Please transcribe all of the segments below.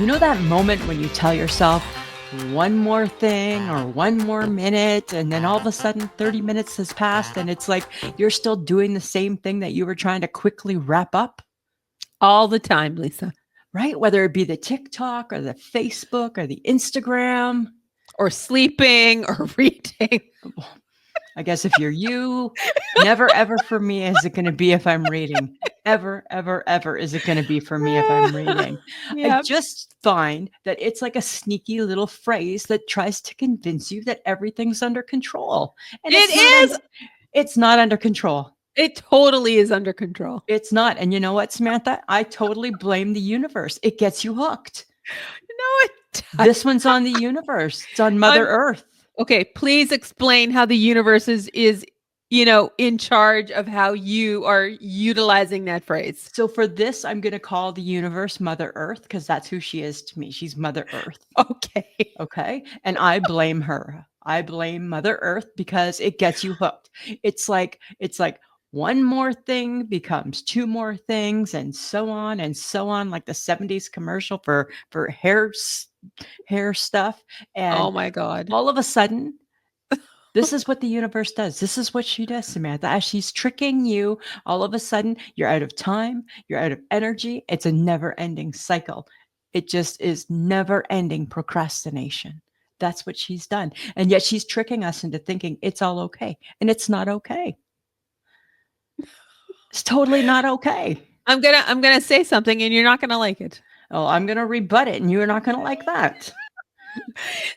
You know that moment when you tell yourself one more thing or one more minute, and then all of a sudden 30 minutes has passed and it's like you're still doing the same thing that you were trying to quickly wrap up? All the time, Lisa. Right? Whether it be the TikTok or the Facebook or the Instagram. Or sleeping or reading. I guess if you're you, never ever for me is it going to be if I'm reading. Ever, ever, ever is it going to be for me if I'm reading. Yep. I just find that it's like a sneaky little phrase that tries to convince you that everything's under control. And it's not under control. It totally is under control. It's not. And you know what, Samantha? I totally blame the universe. It gets you hooked. No, it doesn't. This one's on the universe. It's on Mother Earth. Okay, please explain how the universe is in charge of how you are utilizing that phrase. So for this, I'm going to call the universe Mother Earth because that's who she is to me. She's Mother Earth. Okay. Okay. And I blame her. I blame Mother Earth because it gets you hooked. It's like one more thing becomes two more things and so on, like the 70s commercial for hair stuff. And oh my God. All of a sudden, this is what the universe does. This is what she does, Samantha. As she's tricking you, all of a sudden, you're out of time. You're out of energy. It's a never-ending cycle. It just is never-ending procrastination. That's what she's done. And yet she's tricking us into thinking it's all okay. And it's not okay. It's totally not okay. I'm gonna say something and you're not gonna like it. Oh, I'm gonna rebut it and you're not gonna like that.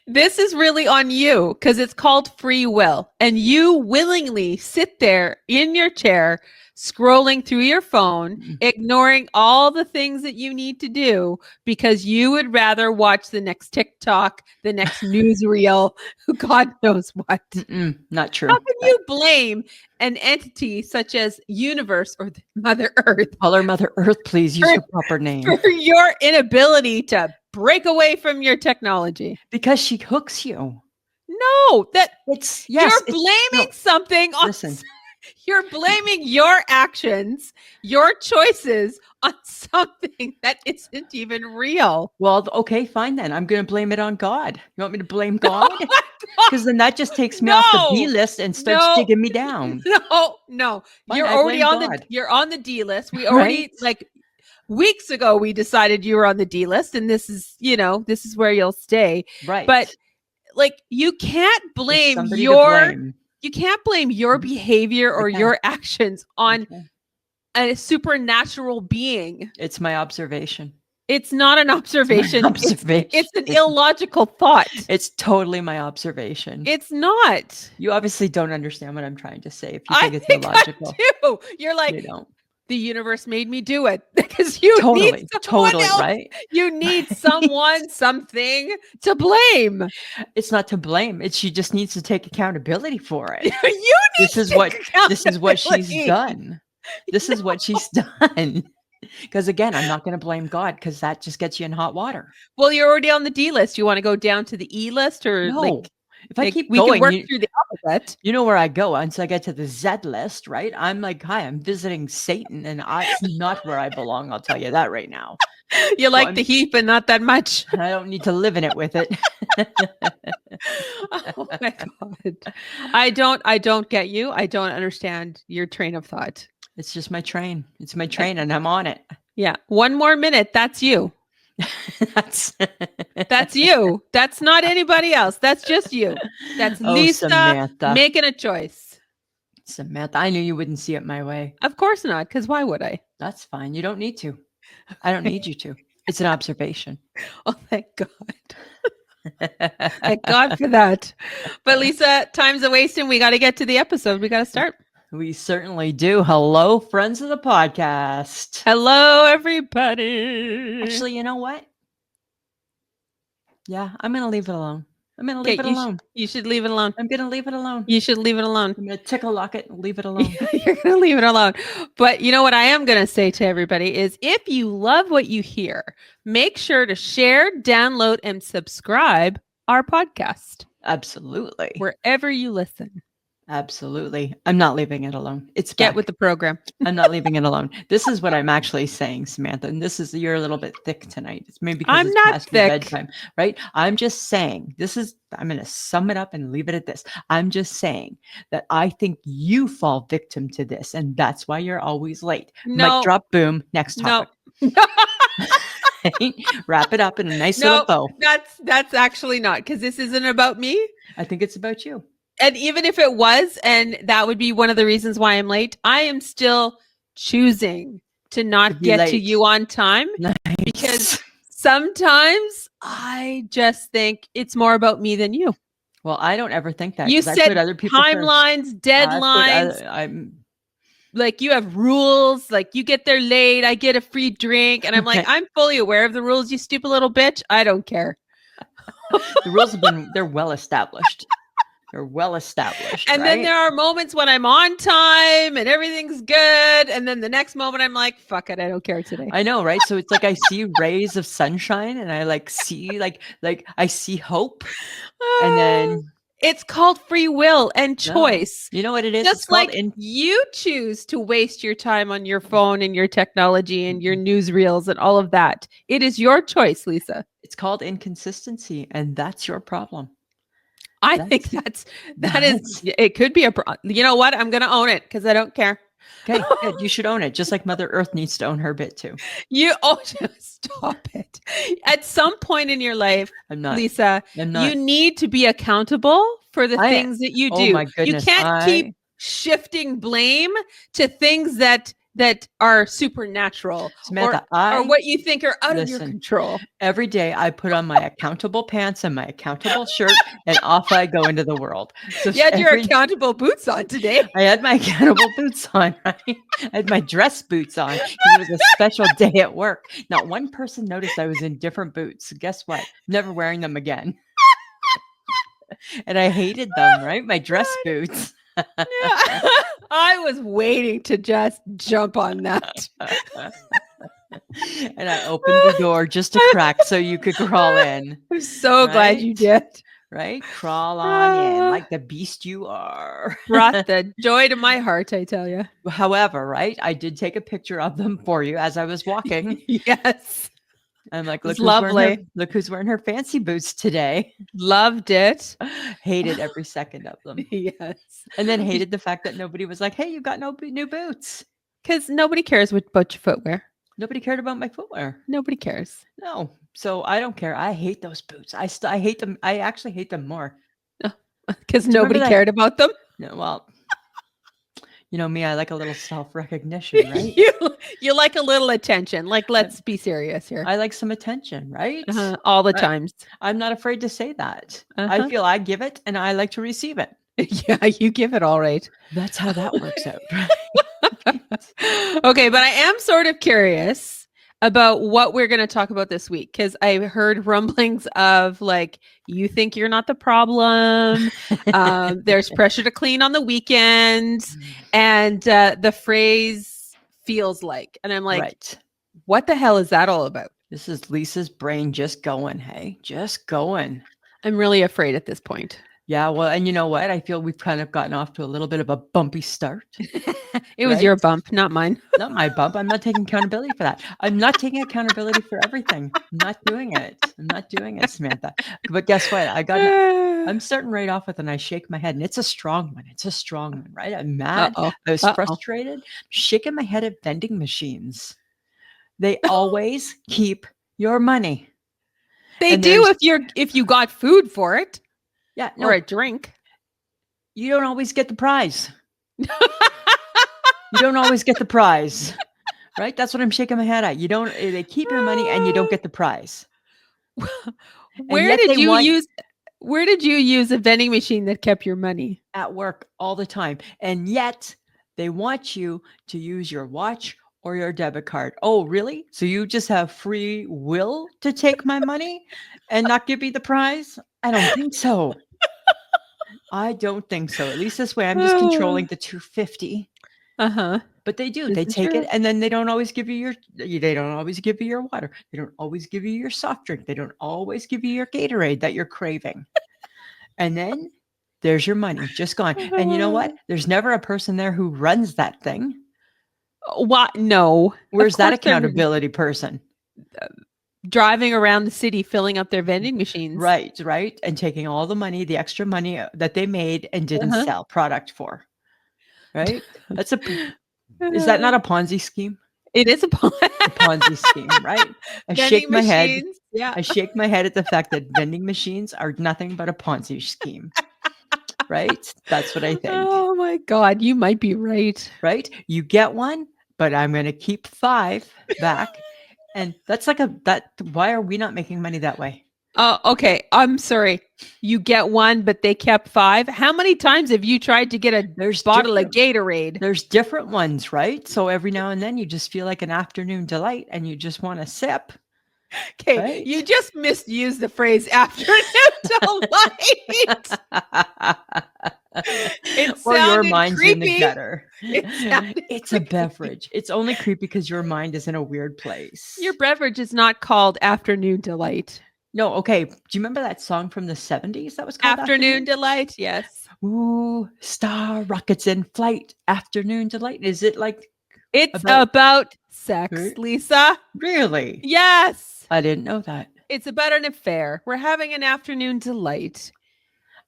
This is really on you because it's called free will. And you willingly sit there in your chair, scrolling through your phone, ignoring all the things that you need to do because you would rather watch the next TikTok, the next newsreel, God knows what. Not true. How can you blame an entity such as universe or Mother Earth? Call her Mother Earth, please. Use her proper name. For your inability to break away from your technology. Because she hooks you. No, you're blaming something on. Listen. You're blaming your actions, your choices on something that isn't even real. Well, okay, fine then. I'm going to blame it on God. You want me to blame God? Because then that just takes me off the D list and starts digging me down. No. Fine, you're already you're on the D list. We already weeks ago we decided you were on the D list, and this is where you'll stay. Right. But you can't blame you can't blame your behavior or your actions on a supernatural being. It's my observation. It's not an observation. It's an illogical thought. It's totally my observation. It's not. You obviously don't understand what I'm trying to say if you think it's illogical. I do. You're like, you don't. The universe made me do it because you need someone else. Right? You need someone, something to blame. It's not to blame. She just needs to take accountability for it. This is what she's done. This is what she's done. Because again, I'm not going to blame God because that just gets you in hot water. Well, you're already on the D list. You want to go down to the E list or no. If I keep we going, can work through the alphabet. You know where I go once I get to the Z list, right? I'm like, hi, I'm visiting Satan, and it's not where I belong. I'll tell you that right now. You like the heap and not that much. I don't need to live in it with it. Oh my God. I don't get you. I don't understand your train of thought. It's just my train. It's my train and I'm on it. Yeah. One more minute. That's you. That's you. That's not anybody else. That's just you. That's Lisa Samantha. Making a choice. Samantha, I knew you wouldn't see it my way. Of course not, because why would I? That's fine. You don't need to. I don't need you to. It's an observation. Oh, thank God. Thank God for that. But Lisa, time's a wasting. We got to get to the episode. We got to start. We certainly do. Hello, friends of the podcast. Hello, everybody. Actually, you know what? Yeah, I'm going to leave it alone. I'm going to leave it alone. You should leave it alone. I'm going to leave it alone. You should leave it alone. I'm going to tickle lock it and leave it alone. You're going to leave it alone. But you know what I am going to say to everybody is if you love what you hear, make sure to share, download, and subscribe our podcast. Absolutely. Wherever you listen. Absolutely. I'm not leaving it alone. It's Get back. with the program. I'm not leaving it alone. This is what I'm actually saying, Samantha. And this is, you're a little bit thick tonight. It's maybe because I'm it's not past your thick. bedtime, right? I'm just saying, I'm going to sum it up and leave it at this. I'm just saying that I think you fall victim to this. And that's why you're always late. Mic No, drop, boom. Next no, topic. Wrap it up in a nice little no. bow. That's actually not, because this isn't about me. I think it's about you. And even if it was, and that would be one of the reasons why I'm late, I am still choosing to To not be get to late. you on time, because Nice. sometimes I just think it's more about me than you. Well, I don't ever think that You because I put said other people first. timelines, I put deadlines, other, I'm like you have rules, like you get there late, I get a free drink. And I'm like, right. I'm fully aware of the rules, you stupid little bitch. I don't care. The rules they're well established. They're well established, And then right? there are moments when I'm on time and everything's good. And then the next moment I'm like, fuck it, I don't care today. I know, right? So it's like I see rays of sunshine and I like see like I see hope. And then It's called free will and no. choice. You know what it is? It's Just called like in you choose to waste your time on your phone and your technology and your newsreels and all of that. It is your choice, Lisa. it's called inconsistency, and that's your problem. I think That's that is that's it could be you know what? I'm going to own it because I don't care. okay. Good. You should own it, just like Mother Earth needs to own her bit too. You oh stop it. At some point in your life, I'm not. Lisa, I'm you not. need to be accountable for the I. things that you Oh do. my You goodness. can't keep I shifting blame to things that are supernatural or Samantha. I what you think are out of your listen. control. Every day I put on my accountable pants and my accountable shirt and off I go into the world. So You had your every accountable boots on today. I had my accountable boots on, right? I had my dress boots on because it was a special day at work. Not one person noticed I was in different boots. Guess what? Never wearing them again. And I hated them, right? My dress boots. Yeah. I was waiting to just jump on that. And I opened the door just a crack so you could crawl in, I'm so glad right? you did. Right? Crawl on in like the beast you are. Brought the joy to my heart, I tell you. However, right? I did take a picture of them for you as I was walking. Yes. I'm like, It was lovely. look who's wearing her fancy boots today. Loved it. Hated every second of them. Yes. And then hated the fact that nobody was like, "Hey, you got new boots." Because nobody cares about your footwear. Nobody cared about my footwear. Nobody cares. No. So I don't care. I hate those boots. I hate them. I actually hate them more. Because Do you remember nobody that? cared about them. No, well, you know me, I like a little self-recognition, right? You like a little attention. Like, let's be serious here. I like some attention, right? All the I- times. I'm not afraid to say that. I Uh-huh. feel I give it and I like to receive it. Yeah, you give it all right. That's how that works out. Okay, but I am sort of curious about what we're going to talk about this week, because I heard rumblings of like, you think you're not the problem. There's pressure to clean on the weekend, and the phrase feels like, and I'm like, Right. what the hell is that all about? This is Lisa's brain just going, hey, just going. I'm really afraid at this point. Yeah, well, and you know what? I feel we've kind of gotten off to a little bit of a bumpy start. It was Right? your bump, not mine. Not my bump. I'm not taking accountability for that. I'm not taking accountability for everything. I'm not doing it. I'm not doing it, Samantha. But guess what? I'm starting right off with, and I shake my head, and it's a strong one. It's a strong one, right? I'm mad. Uh-oh. I was Uh-oh. frustrated, shaking my head at vending machines. They always keep your money. They And do if you got food for it. Yeah, Or a drink. You don't always get the prize. You don't always get the prize, right? That's what I'm shaking my head at. They keep your money and you don't get the prize. Where did you use a vending machine that kept your money? At work all the time. And yet they want you to use your watch or your debit card. Oh, really? So you just have free will to take my money and not give me the prize? I don't think so. I don't think so. At least this way I'm just controlling the 250. Uh-huh. But they do. This They is take true. it, and then they don't always give you your water. They don't always give you your soft drink. They don't always give you your Gatorade that you're craving. And then There's your money, just gone. And you know what? There's never a person there who runs that thing. What? No. Of Where's that course they're accountability person? driving around the city filling up their vending machines. Right, right. And taking all the money, the extra money that they made and didn't Uh-huh. sell product for. Right? That's is that not a Ponzi scheme? It is a A Ponzi scheme, right? I shake vending my head. machines. Yeah. I shake my head at the fact that vending machines are nothing but a Ponzi scheme. Right? That's what I think. Oh my God, you might be right. Right? You get one, but I'm going to keep 5 back. And that's like why are we not making money that way? Oh, okay. I'm sorry. You get one, but they kept 5. How many times have you tried to get a bottle of Gatorade? There's different ones, right? So every now and then you just feel like an afternoon delight and you just want to sip. Okay, Right? you just misused the phrase afternoon delight. It Or your sounded mind's in the creepy. gutter. It's a beverage. It's only creepy because your mind is in a weird place. Your beverage is not called afternoon delight. No, okay. Do you remember that song from the 70s that was called Afternoon delight? Yes. Ooh, star rockets in flight. Afternoon delight. Is it like It's about sex, Right? Lisa. Really? Yes. I didn't know that. It's about an affair. We're having an afternoon delight.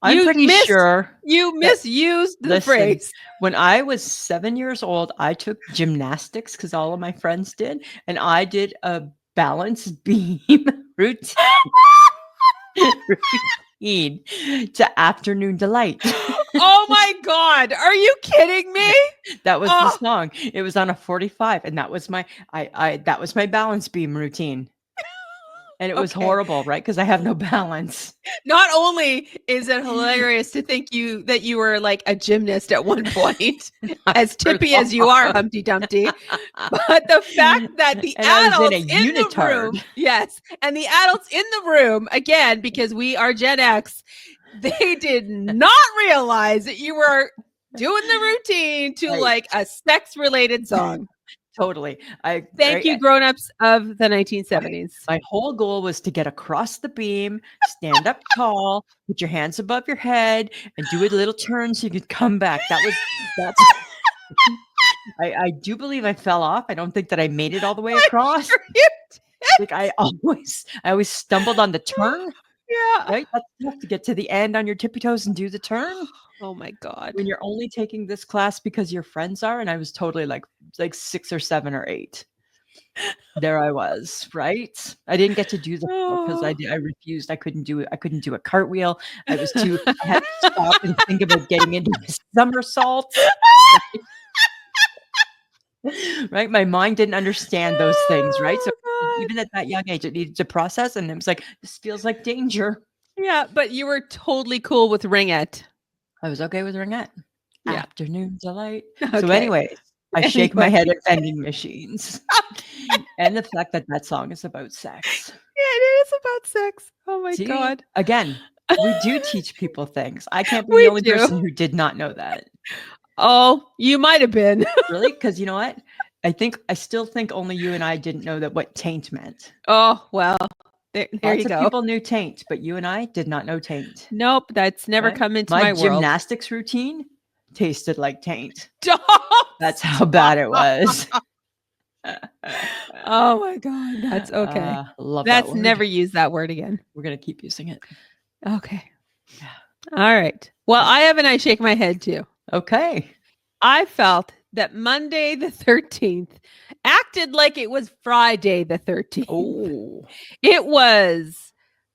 I'm pretty sure you misused the phrase. When I was 7 years old, I took gymnastics because all of my friends did, and I did a balance beam routine to afternoon delight. Oh my God. Are you kidding me? That was the song. It was on a 45, and that was my that was my balance beam routine. And it was horrible, right? Because I have no balance. Not only is it hilarious to think that you were like a gymnast at one point, as tippy as you are, Humpty Dumpty, but the fact that the adults in the room, yes, and the adults in the room, again, because we are Gen X, they did not realize that you were doing the routine to like a sex-related song. Totally. Thank you, grown-ups of the 1970s. My whole goal was to get across the beam, stand up tall, put your hands above your head, and do a little turn so you could come back. That's I do believe I fell off. I don't think that I made it all the way across. Sure you did. Like I always stumbled on the turn. Yeah. Right? That's tough to get to the end on your tippy toes and do the turn. Oh my God. When you're only taking this class because your friends are, and I was totally like 6 or 7 or 8. There I was, right? I didn't get to do the because I refused. I couldn't do it. I couldn't do a cartwheel. I had to stop and think about getting into a somersault. Right? My mind didn't understand those things, right? So even at that young age, it needed to process, and it was like, this feels like danger. Yeah, but you were totally cool with Ring It. I was okay with Ringette. Yeah. Afternoon delight. Okay. So anyways, I shake my head at vending machines. And the fact that song is about sex. Yeah, it is about sex. Oh my God. Again, we do teach people things. I can't be the only person who did not know that. Oh, you might have been. Really? Because you know what? I still think only you and I didn't know that what taint meant. Oh, well, there Lots you of go. people knew taint, but you and I did not know taint. Nope, that's never come into my world. My gymnastics routine tasted like taint. Stop. That's how bad it was. Oh my God, that's okay. Let's never use that word again. We're going to keep using it. Okay. Yeah. All right. Well, I have an I shake my head too. Okay. I felt that Monday the 13th acted like it was Friday the 13th. Oh. It was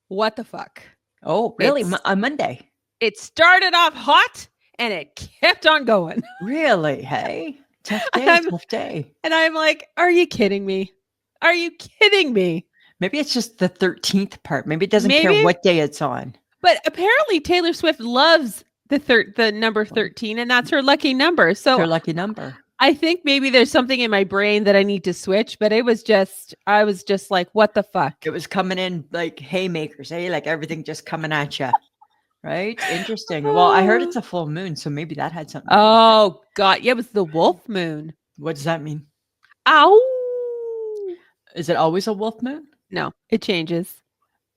what the fuck? Oh, really? On Monday? It started off hot and it kept on going. Really? Hey? Tough day. And I'm like, are you kidding me? Are you kidding me? Maybe it's just the 13th part. Maybe it doesn't care what day it's on. But apparently Taylor Swift loves the number 13, and that's her lucky number. So her lucky number. I think maybe there's something in my brain that I need to switch, but I was just like, what the fuck? It was coming in like haymakers, hey? Like everything just coming at you. Right? Interesting. Well, I heard it's a full moon, so maybe that had something. Oh, God. Yeah, it was the wolf moon. What does that mean? Ow. Is it always a wolf moon? No, it changes.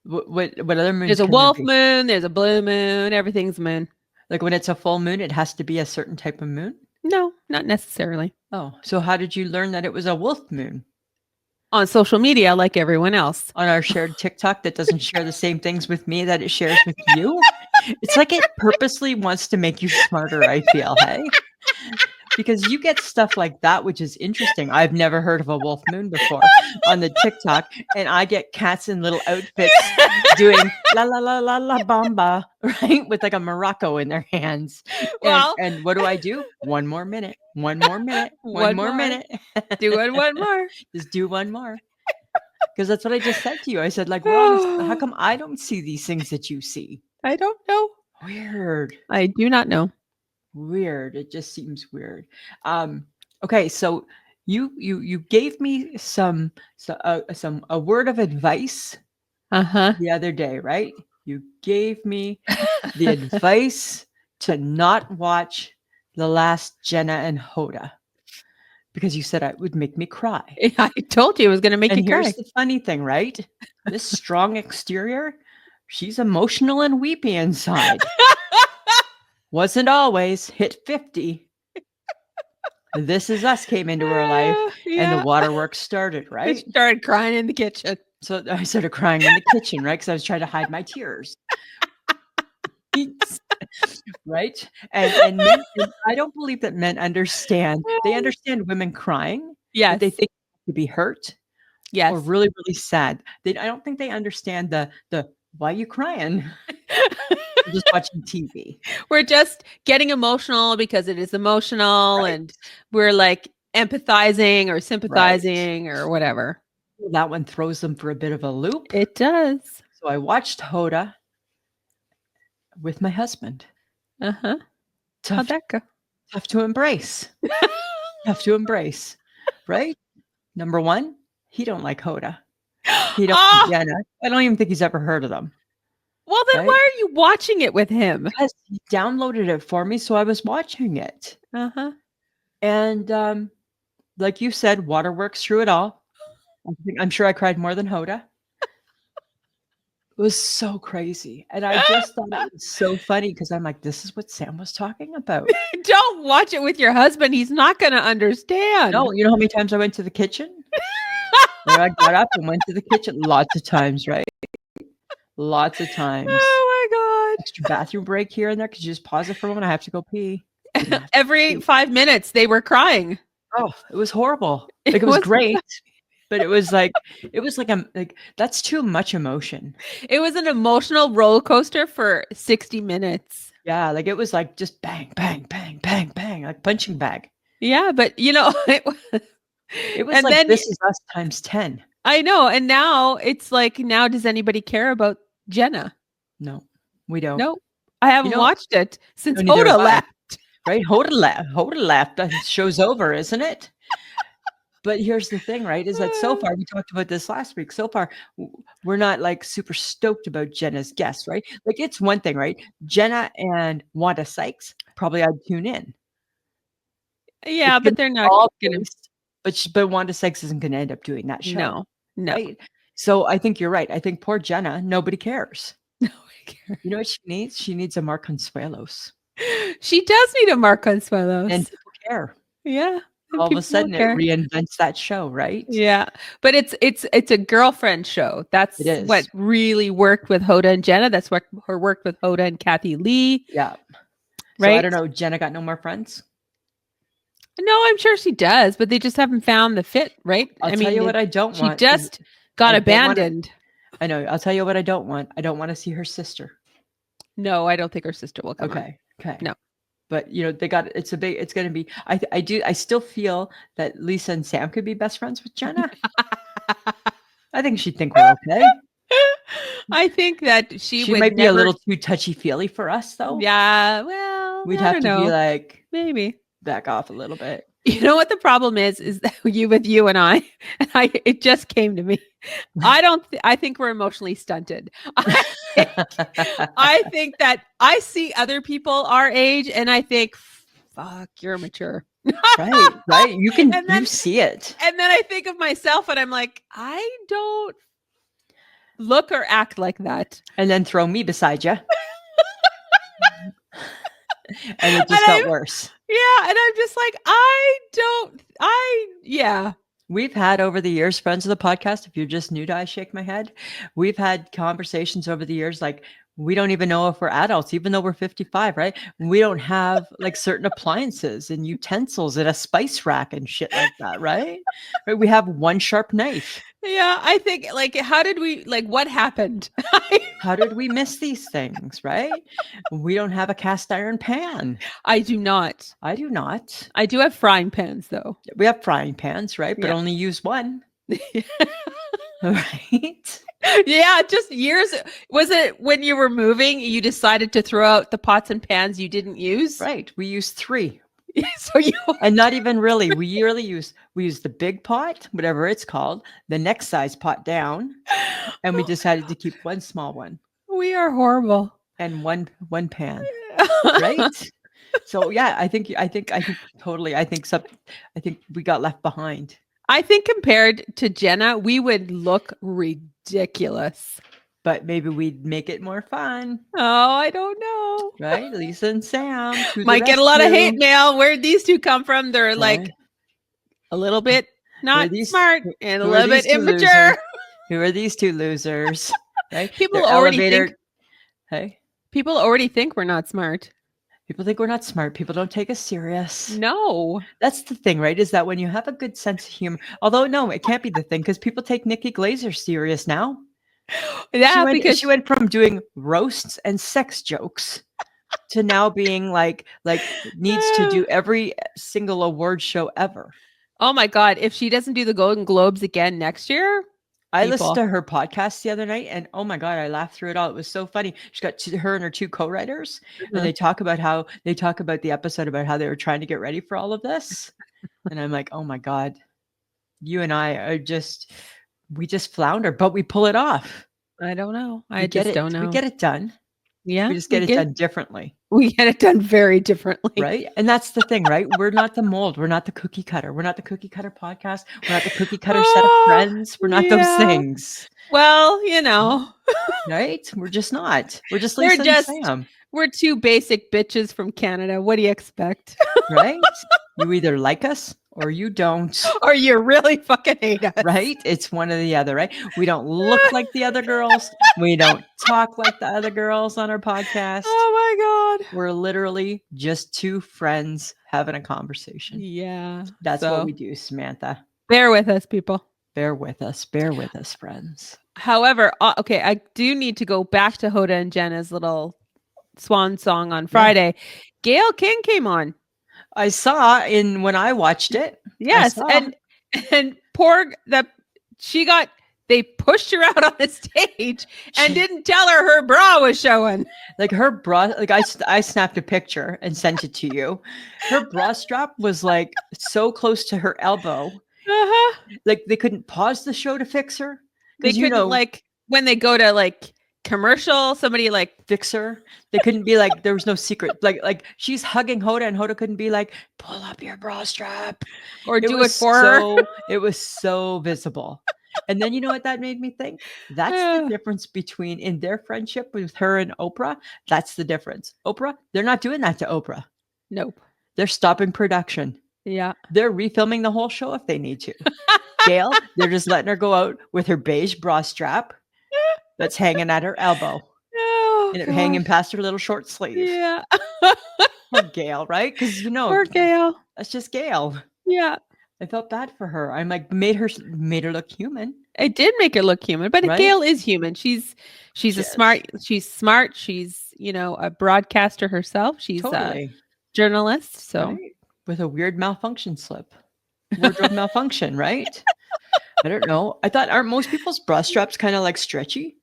What other moons? There's a wolf moon. There's a blue moon. Everything's moon. Like when it's a full moon, it has to be a certain type of moon? No, not necessarily. Oh, so how did you learn that it was a wolf moon? On social media, like everyone else. On our shared TikTok that doesn't share the same things with me that it shares with you? It's like it purposely wants to make you smarter, I feel, hey? Because you get stuff like that, which is interesting. I've never heard of a wolf moon before on the TikTok, and I get cats in little outfits doing la la la la la bamba, right? With like a Morocco in their hands. Well, And what do I do? One more minute, one more minute, one one more more. minute. Doing one more. Just do one more. Because that's what I just said to you. I said, like, we're on this. How come I don't see these things that you see? I don't know. Weird. I do not know. Weird. It just seems weird. Okay, so you gave me a word of advice Uh-huh. the other day, right? You gave me the advice to not watch the last Jenna and Hoda because you said it would make me cry. I told you it was going to make And you cry. here's the funny thing, right? This strong exterior, she's emotional and weepy inside. Wasn't always hit 50. This Is Us came into her life and the waterworks started, I right? started crying in the kitchen. So I started crying in the kitchen, right? Because I was trying to hide my tears. Right? And men, and I don't believe that men understand. They understand women crying, but Yes. they think to be hurt Yes. or really, really sad. I don't think they understand the why you crying? You're just watching TV. We're just getting emotional because it is emotional Right. and we're like empathizing or sympathizing or whatever. That one throws them for a bit of a loop. It does. So I watched Hoda with my husband. Uh-huh. Tough, How'd that go? tough to embrace. Tough to embrace, right? Number one, he don't like Hoda. He don't like Jenna. I don't even think he's ever heard of them. Well, then right? why are you watching it with him? Because he downloaded it for me, so I was watching it. Uh-huh. And like you said, waterworks through it all. I'm sure I cried more than Hoda. It was so crazy. And I just thought it was so funny because I'm like, this is what Sam was talking about. Don't watch it with your husband. He's not going to understand. No, you know how many times I went to the kitchen? Or I got up and went to the kitchen lots of times, right? Lots of times. Oh my God. Extra bathroom break here and there. Could you just pause it for a moment? I have to go pee. Every 5 minutes they were crying. Oh, it was horrible. Like, it was great. But it was like that's too much emotion. It was an emotional roller coaster for 60 minutes. Yeah, like it was like just bang, bang, bang, bang, bang, like punching bag. Yeah, but it was like then, This Is Us times 10. I know. And now it's like, now does anybody care about Jenna? No, we don't. No, I haven't watched it since no, Hoda left. Right? Hoda left. The show's over, isn't it? But here's the thing, right? Is that so far, we talked about this last week, so far, we're not like super stoked about Jenna's guests, right? Like it's one thing, right? Jenna and Wanda Sykes, probably I'd tune in. Yeah, but they're not going to. But Wanda Sykes isn't going to end up doing that show. No. Right? So I think you're right. I think poor Jenna, nobody cares. Nobody cares. You know what she needs? She needs a Mark Consuelos. She does need a Mark Consuelos. And people care. Yeah. All of a sudden it reinvents that show, right? Yeah. But it's a girlfriend show. That's what really worked with Hoda and Jenna. That's what worked with Hoda and Kathy Lee. Yeah. Right. So I don't know. Jenna got no more friends? No, I'm sure she does, but they just haven't found the fit, right? I'll tell you what I don't want. She just got abandoned. I know. I'll tell you what I don't want. I don't want to see her sister. No, I don't think her sister will come. Okay. No. But it's going to be, I still feel that Lisa and Sam could be best friends with Jenna. I think she'd think we're okay. I think that she would might be a little too touchy-feely for us though. Yeah. Well, we'd have to be like, maybe back off a little bit. You know what the problem is that you and I, it just came to me. I think we're emotionally stunted. I think that I see other people our age and I think, fuck, you're mature. Right. You see it. And then I think of myself and I'm like, I don't look or act like that. And then throw me beside you. And it And just got worse. yeah, and I'm just like, yeah. We've had over the years, friends of the podcast, if you're just new to I Shake My Head, we've had conversations over the years like, we don't even know if we're adults, even though we're 55, right? We don't have like certain appliances and utensils and a spice rack and shit like that, right? Right? We have one sharp knife. Yeah, I think like how did we like what happened? How did we miss these things, right? We don't have a cast iron pan. I do not. I do not. I do have frying pans though. We have frying pans, right? But Yeah. only use one, right? Yeah, just years. Was it when you were moving, you decided to throw out the pots and pans you didn't use? Right. We use three. So you And not even really. We use the big pot, whatever it's called, the next size pot down, and we decided to keep one small one we are horrible. and one pan, right? So yeah, I think totally. I think we got left behind. I think compared to Jenna, we would look ridiculous. But maybe we'd make it more fun, Oh, I don't know. right? Lisa and Sam to the Might get a lot of hate rescue. mail. Where'd these two come from? They're like Right? a little bit Who are not these? smart and a Who are little these bit two immature. losers? Who are these two losers? Right? People Their already elevator. think Hey, people already think we're not smart. people think we're not smart. People don't take us serious. No. That's the thing, right? Is that when you have a good sense of humor, although no, it can't be the thing because people take Nikki Glazer serious now. Yeah, because She went from doing roasts and sex jokes to now being like needs to do every single award show ever. oh my God, if she doesn't do the Golden Globes again next year, I listened people. to her podcast the other night, and oh my god, I laughed through it all. It was so funny. She's got her and her two co-writers, and Uh-huh. they talk about the episode about how they were trying to get ready for all of this, and I'm like, oh my god, you and I are we just flounder, but we pull it off. I don't know. We I get just it. don't We know. get it done. Yeah, We just get it done differently, we get it done very differently. right? And that's the thing, right? We're not the mold. We're not the cookie cutter. We're not the cookie cutter podcast. We're not the cookie cutter set of Oh, friends. We're not those yeah. things, Well, you know, right? We're just not. We're just we're Lisa and just Sam. we're two basic bitches from Canada. What do you expect? Right? You either like us or you don't, Or you really fucking hate us. right? It's one or the other, right? We don't look like the other girls. We don't talk like the other girls on our podcast. Oh my God. We're literally just two friends having a conversation. Yeah. That's so, what we do, Samantha. bear with us, people. Bear with us. Bear with us, friends. However, okay, I do need to go back to Hoda and Jenna's little swan song on Friday. Gail King came on. I saw when I watched it. Yes, and poor they pushed her out on the stage and didn't tell her bra was showing. Like her bra, like I snapped a picture and sent it to you. Her bra strap was like so close to her elbow. Uh-huh. Like they couldn't pause the show to fix her. They couldn't like when they go to like commercial, somebody like fix her. They couldn't be like there was no secret. Like she's hugging Hoda and Hoda couldn't be like, pull up your bra strap. Or do it for her. It was so visible. And then you know what that made me think? That's the difference between in their friendship with her and Oprah. That's the difference. Oprah, they're not doing that to Oprah. Nope. They're stopping production. Yeah. They're refilming the whole show if they need to. Gail, they're just letting her go out with her beige bra strap that's hanging at her elbow. Oh, and it hanging past her little short sleeve. Yeah. Poor Gail, right? Because poor Gail. That's just Gail. Yeah. I felt bad for her. I'm like made her look human. It did make her look human, but right? Gail is human. She's smart. She's a broadcaster herself. She's a journalist. So right? With a weird malfunction slip. Wardrobe malfunction, right? I don't know. I thought aren't most people's bra straps kind of like stretchy?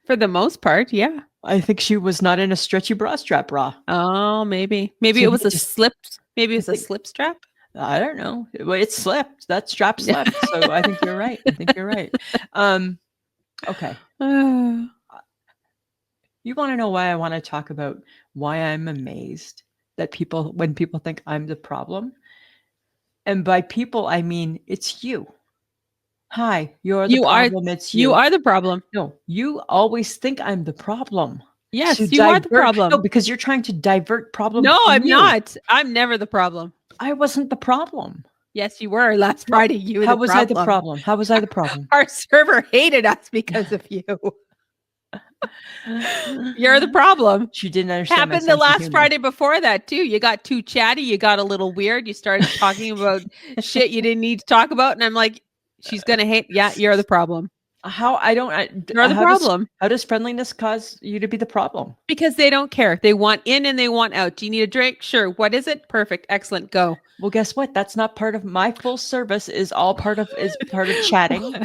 For the most part, yeah. I think she was not in a stretchy bra strap bra. Oh, maybe it was a slip. Maybe it was a slip strap. I don't know. It slipped. That strap slipped. So I think you're right. Okay. You want to know why I want to talk about why I'm amazed that when people think I'm the problem? And by people, I mean, it's you. Hi, you're the problem. It's you. You are the problem. No, you always think I'm the problem. to Yes, you are the divert. No, problem. because you're trying to divert problems No, from I'm you. not. I'm never the problem. I wasn't the problem. Yes, you were. Last How, Friday, you were how the was I the problem. problem? How was I the problem? Our server hated us because of you. You're the problem. She didn't understand my Happened the sense of last humor. Friday before that too. You got too chatty. You got a little weird. You started talking about shit you didn't need to talk about, and I'm like, she's gonna hate. Yeah, you're the problem. How I don't You're the problem how does friendliness cause you to be the problem? because they don't care. They want in and they want out. Do you need a drink? Sure. What is it? Perfect. Excellent. Go. Well, guess what? That's not part of my full service is part of chatting.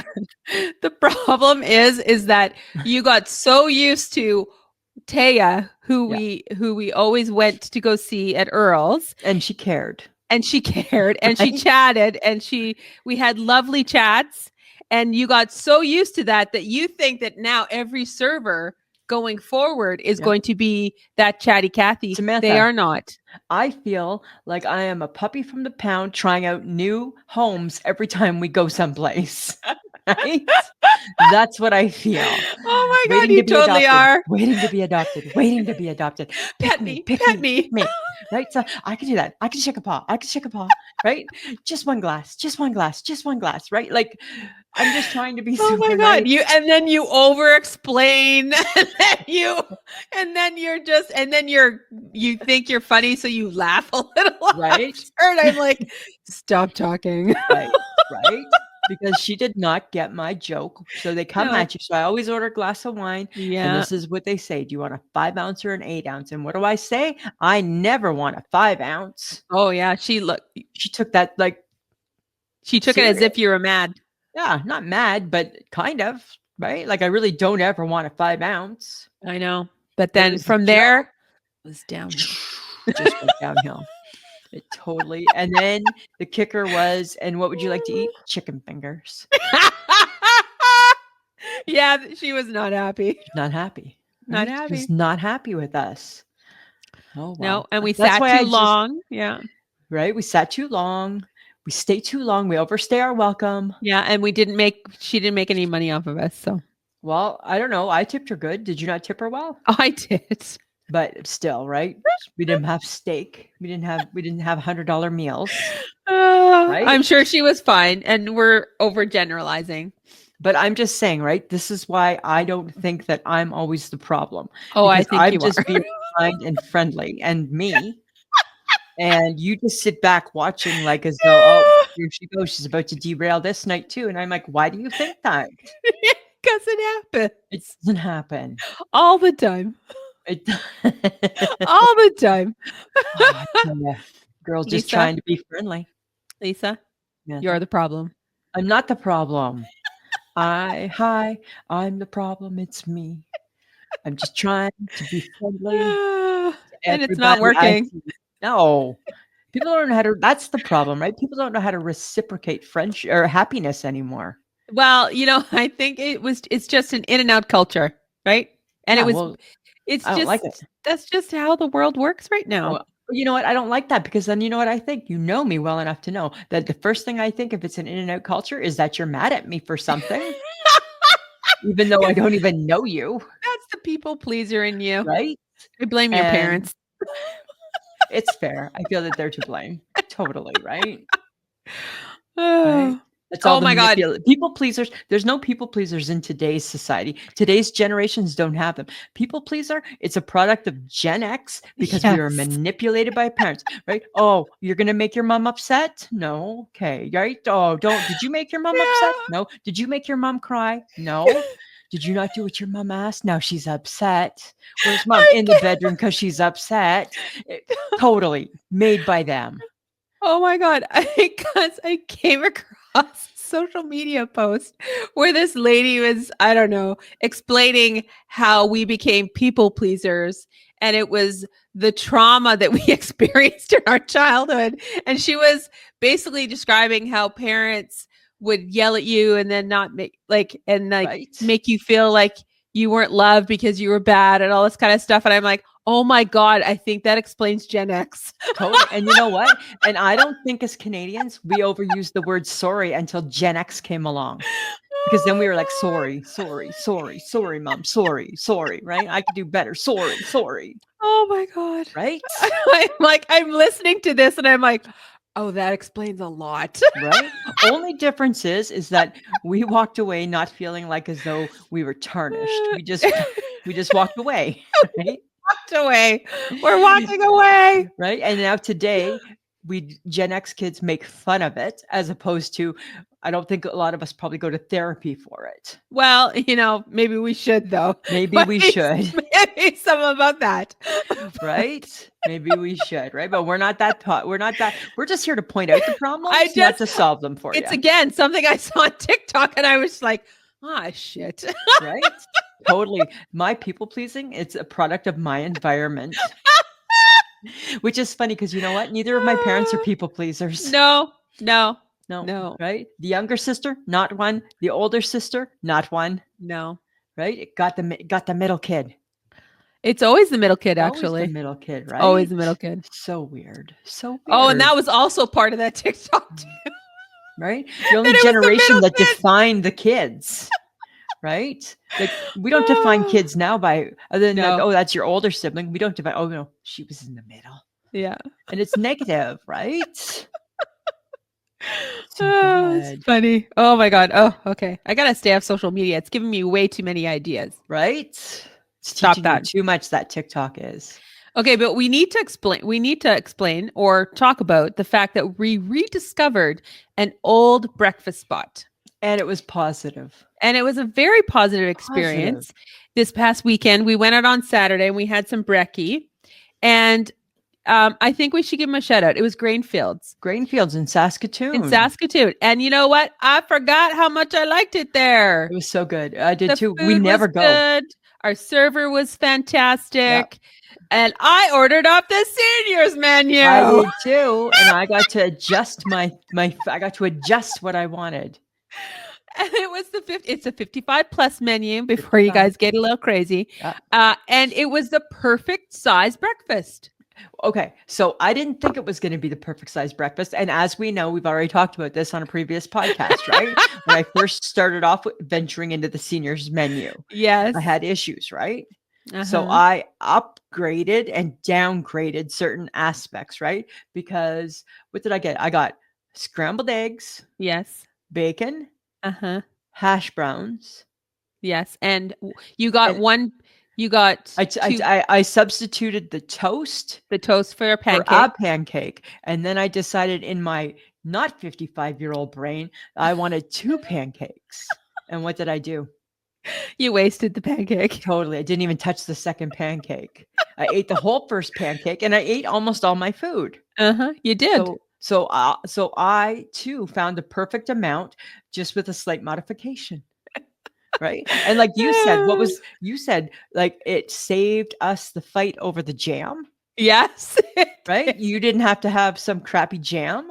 The problem is that you got so used to Taya, Yeah. who we always went to go see at Earl's, And she cared. and she cared and she Right? chatted and we had lovely chats, and you got so used to that that you think that now every server going forward is Yeah. going to be that chatty Cathy. Samantha, They are not. I feel like I am a puppy from the pound trying out new homes every time we go someplace. Right? That's what I feel. Oh my God, Waiting you to be totally adopted, are. waiting to be adopted, waiting to be adopted. Pick me, pick Pet me, me. pick me. Right? So I can do that. I can shake a paw. I can shake a paw. Right? Just one glass, just one glass, just one glass. Right? Like I'm just trying to be Oh my super God. nice. You and then you over explain and then you think you're funny, so you laugh a little Right? after, and I'm like, stop talking. Right? Right? Because she did not get my joke. So they come No. at you. So I always order a glass of wine. And Yeah. this is what they say. Do you want a 5 ounce or an 8 ounce? And what do I say? I never want a 5 ounce. Oh yeah. She took that like She took it as serious. if you were mad. Yeah, not mad, but kind of, right? Like I really don't ever want a 5 ounce. I know. But But it then was a from joke. there, it was downhill. Just went downhill. It totally. And then the kicker was, and what would you like to eat? Chicken fingers. Yeah, she was not happy. Not happy. Not Right? She happy. was not happy with us. Oh No, well. and we That's sat why too I just long. Yeah. right. We sat too long. We stay too long. We overstay our welcome. Yeah, and she didn't make any money off of us. So Well, I don't know. I tipped her good. Did you not tip her well? I did. But still, right? We didn't have steak. We didn't have $100 meals, right? I'm sure she was fine, and we're overgeneralizing. But I'm just saying, right? This is why I don't think that I'm always the problem Oh, I because think I'm you are. just being kind and friendly and me. And you just sit back watching like as though, oh, here she goes. She's about to derail this night too. And I'm like, why do you think that? Because it It happens doesn't happen. all the time. It All the time. Oh, I tell ya, girl just Lisa, trying to be friendly. Lisa, you're Samantha. the problem. I'm not the problem. Hi, I'm the problem. It's me. I'm just trying to be friendly to And it's not everybody I working. see. No, people don't know how to. That's the problem, right? People don't know how to reciprocate friendship or happiness anymore. Well, I think it's just an in and out culture, right? And Yeah, well, it's I don't like it. that's just how the world works right now. Oh, you know what? I don't like that because then you know what I think? You know me well enough to know that the first thing I think if it's an in and out culture is that you're mad at me for something, even though I don't even know you, That's the people pleaser in you. right? I blame your And parents. it's fair. I feel that they're to blame. Totally, right? Right? Oh, It's all the my God. people pleasers. There's no people pleasers in today's society. Today's generations don't have them. People pleaser, it's a product of Gen X because we were Yes. manipulated by parents, right? Oh, you're gonna make your mom upset? No. Okay, right? Oh, don't did you make your mom upset? Yeah. No. Did you make your mom cry? No. Did you not do what your mom asked? Now she's upset. Where's mom? I In the bedroom because she's upset. Totally made by them. Oh my God. Because I came across a social media post where this lady was, I don't know, explaining how we became people pleasers. And it was the trauma that we experienced in our childhood. And she was basically describing how parents would yell at you and then not Right. make you feel like you weren't loved because you were bad and all this kind of stuff. And I'm like, oh my God, I think that explains Gen X. Totally. And you know what? And I don't think as Canadians, we overused the word sorry until Gen X came along. because then we were like, sorry, sorry, sorry, sorry, mom, sorry, sorry, right? I could do better. Sorry, sorry, Oh my God. right? I'm like, I'm listening to this and I'm like, oh, that explains a lot. Right? Only difference is that we walked away not feeling like as though we were tarnished. We just walked away, right? Walked away. We're walking away. Right? And now today, we Gen X kids make fun of it as opposed to I don't think a lot of us probably go to therapy for it. Well, maybe we should though. Maybe we Maybe, should, maybe some about that. right? Maybe we should, right? But we're just here to point out the I problems, not just, to solve them for it's you. again something I saw on TikTok and I was like, ah, shit. Right? Totally. My people pleasing, it's a product of my environment. Which is funny because you know what? Neither of my parents are people pleasers. No, no, No, no, right? The younger sister, not one. The older sister, not one. no. Right? It got the middle kid. It's always the middle kid, Always the actually. middle kid, Always right? the middle kid. So weird. So Oh, and weird. that was also part of that TikTok too. Right? The only That it was the generation middle that kid. defined the kids. Right? Like we don't define kids now by other than like, No. oh, that's your older sibling. We don't define, oh no, she was in the middle. Yeah. And it's negative, right? So Oh, it's bad. funny. Oh my God. Oh, okay. I gotta stay off social media. It's giving me way too many ideas. Right? It's Stop teaching you that. too much, that TikTok is. Okay, but we need to explain. We need to explain or talk about the fact that we rediscovered an old breakfast spot. And it was positive. And it was a very positive experience. Positive. This past weekend, we went out on Saturday and we had some brekkie. And I think we should give them a shout out. It was Grainfields Grainfields in Saskatoon. in Saskatoon. And you know what? I forgot how much I liked it there. It was so good. I did The too. We food never was go. good. Our server was fantastic. And I ordered off the seniors menu. I did too. And I got to adjust I got to adjust what I wanted. And it was it's a 55 plus menu before you guys get a little crazy. And it was the perfect size breakfast. Okay, so I didn't think it was going to be the perfect size breakfast. And as we know, we've already talked about this on a previous podcast, right? When I first started off with venturing into the seniors menu, Yes. I had issues, right? Uh-huh. So I upgraded and downgraded certain aspects, right? Because what did I get? I got scrambled eggs, Yes. bacon, Uh-huh. hash browns. Yes. And you got And I substituted the toast the toast for a for pancake. a pancake. And then I decided in my not 55-year-old brain, I wanted 2 pancakes. And what did I do? You wasted the pancake. Totally. I didn't even touch the second pancake. I ate the whole first pancake and I ate almost all my food. Uh-huh. You did. So I too found the perfect amount just with a slight modification. Right. And like you said, like it saved us the fight over the jam. Yes. Right. You didn't have to have some crappy jam.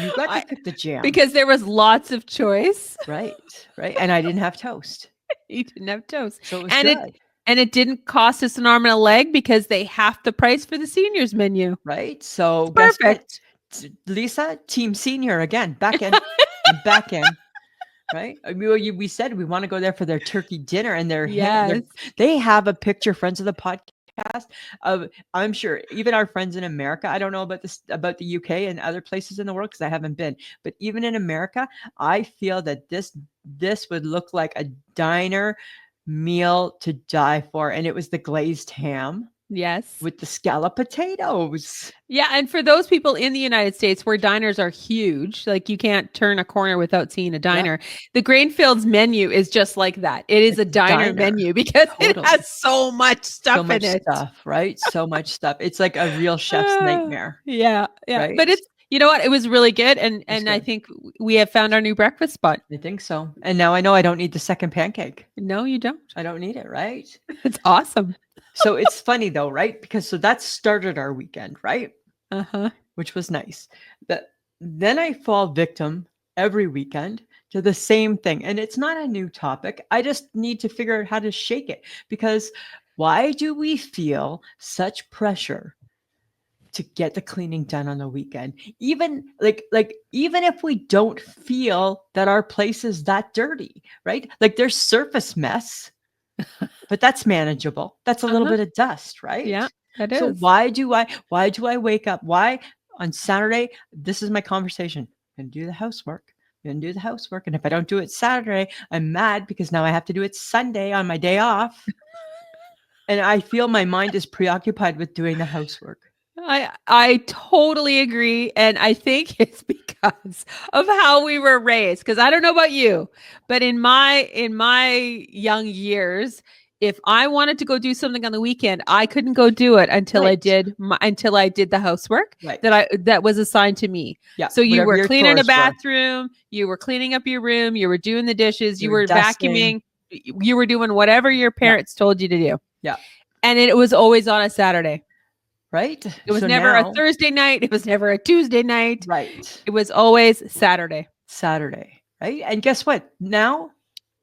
You got to pick the jam. Because there was lots of choice. Right. Right. And I didn't have toast. You didn't have toast. So it was good. And it didn't cost us an arm and a leg because they half the price for the seniors menu. Right. So It's perfect. Lisa, team senior again, back in. I'm back in. Right. I mean, we said we want to go there for their turkey dinner and they have a picture, friends of the podcast, of I'm sure even our friends in America. I don't know about about the UK and other places in the world because I haven't been, but even in America, I feel that this would look like a diner meal to die for. And it was the glazed ham. Yes. With the scallop potatoes. Yeah. And for those people in the United States where diners are huge, like you can't turn a corner without seeing a diner, the Grainfields menu is just like that. It's a diner menu because it has so much stuff in it. Stuff, right? So much stuff. It's like a real chef's nightmare. Yeah. Yeah. Right? But you know what? It was really good. And I think we have found our new breakfast spot. I think so. And now I know I don't need the second pancake. No, you don't. I don't need it, right? It's awesome. So it's funny though, right? Because that started our weekend, right? Uh-huh. Which was nice. Then I fall victim every weekend to the same thing. And it's not a new topic. I just need to figure out how to shake it. Because why do we feel such pressure to get the cleaning done on the weekend. Even like even if we don't feel that our place is that dirty, right? Like there's surface mess, but that's manageable. That's a little Uh-huh. bit of dust, right? Yeah, that So is. why do I wake up? Why on Saturday? This is my conversation. I'm gonna do the housework. I'm gonna do the housework. And if I don't do it Saturday, I'm mad because now I have to do it Sunday on my day off. And I feel my mind is preoccupied with doing the housework. I totally agree, and I think it's because of how we were raised. Because I don't know about you, but in my young years, if I wanted to go do something on the weekend, I couldn't go do it Right. until I did the housework Right. that was assigned to me. Yeah. So you Whatever were your cleaning a chores were. bathroom, you were cleaning up your room, you were doing the dishes, You you were were dusting. vacuuming, you were doing whatever your Yeah. parents told you to do, Yeah. and it was always on a Saturday. Right. It was So never a now, Thursday night. It was never a Tuesday night. right. It was always Saturday. Saturday. Right. And guess what? Now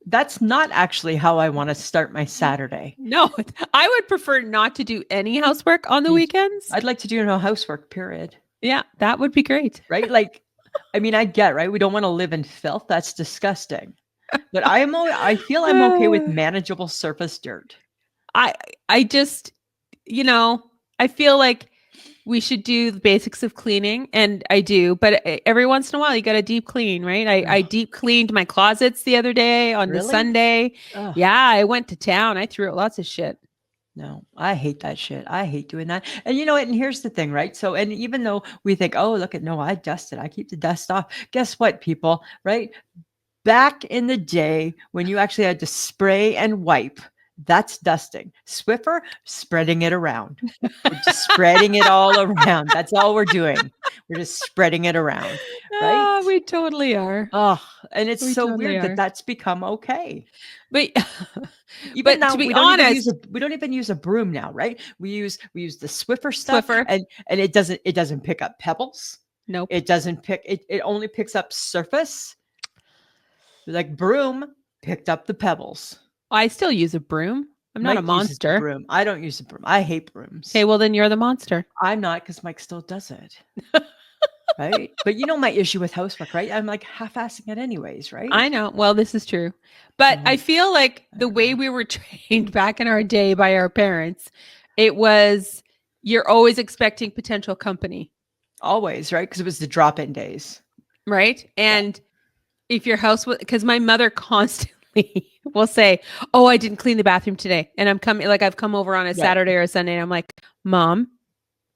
that's not actually how I want to start my Saturday. No, I would prefer not to do any housework on the You- weekends. I'd like to do no housework, period. Yeah, that would be great. Right. Like, I mean, I get, right. We don't want to live in filth. That's disgusting. But I feel I'm okay with Uh, manageable surface dirt. I I just, you know, I feel like we should do the basics of cleaning, and I do, but every once in a while you got to deep clean, right? I Ugh, deep cleaned my closets the other day on the really? Sunday. Ugh. Yeah, I went to town. I threw out lots of shit. No, I hate that shit. I hate doing that. And you know what? And here's the thing, right? So, and even though we think, oh, look at, no, I dusted, I keep the dust off. Guess what, people, right? Back in the day when you actually had to spray and wipe, that's dusting. Swiffer, spreading it around. We're just spreading it all around. That's all we're doing. We're just spreading it around, right? Ah, we totally are. Oh, and it's We so totally weird that are. that's become okay. But Even but now, to be honest, we don't even use a broom now, right? We use the Swiffer stuff, Swiffer, and it doesn't pick up pebbles. nope. It doesn't pick it only picks up surface. Like broom picked up the pebbles. I still use a broom. I'm not a Mike uses the monster. broom. I don't use the broom. I hate brooms. Okay, well then you're the monster. I'm not because Mike still does it. Right. But you know my issue with housework, right? I'm like half-assing it anyways, right? I know. Well, this is true. But I So feel like I the don't way know. we were trained back in our day by our parents, it was you're always expecting potential company, Always, right? Because it was the drop-in days. right? Yeah. And if your house was, because my mother constantly will say, "Oh, I didn't clean the bathroom today," and I'm coming, like I've come over on a Right. Saturday or a Sunday, and I'm like, "Mom,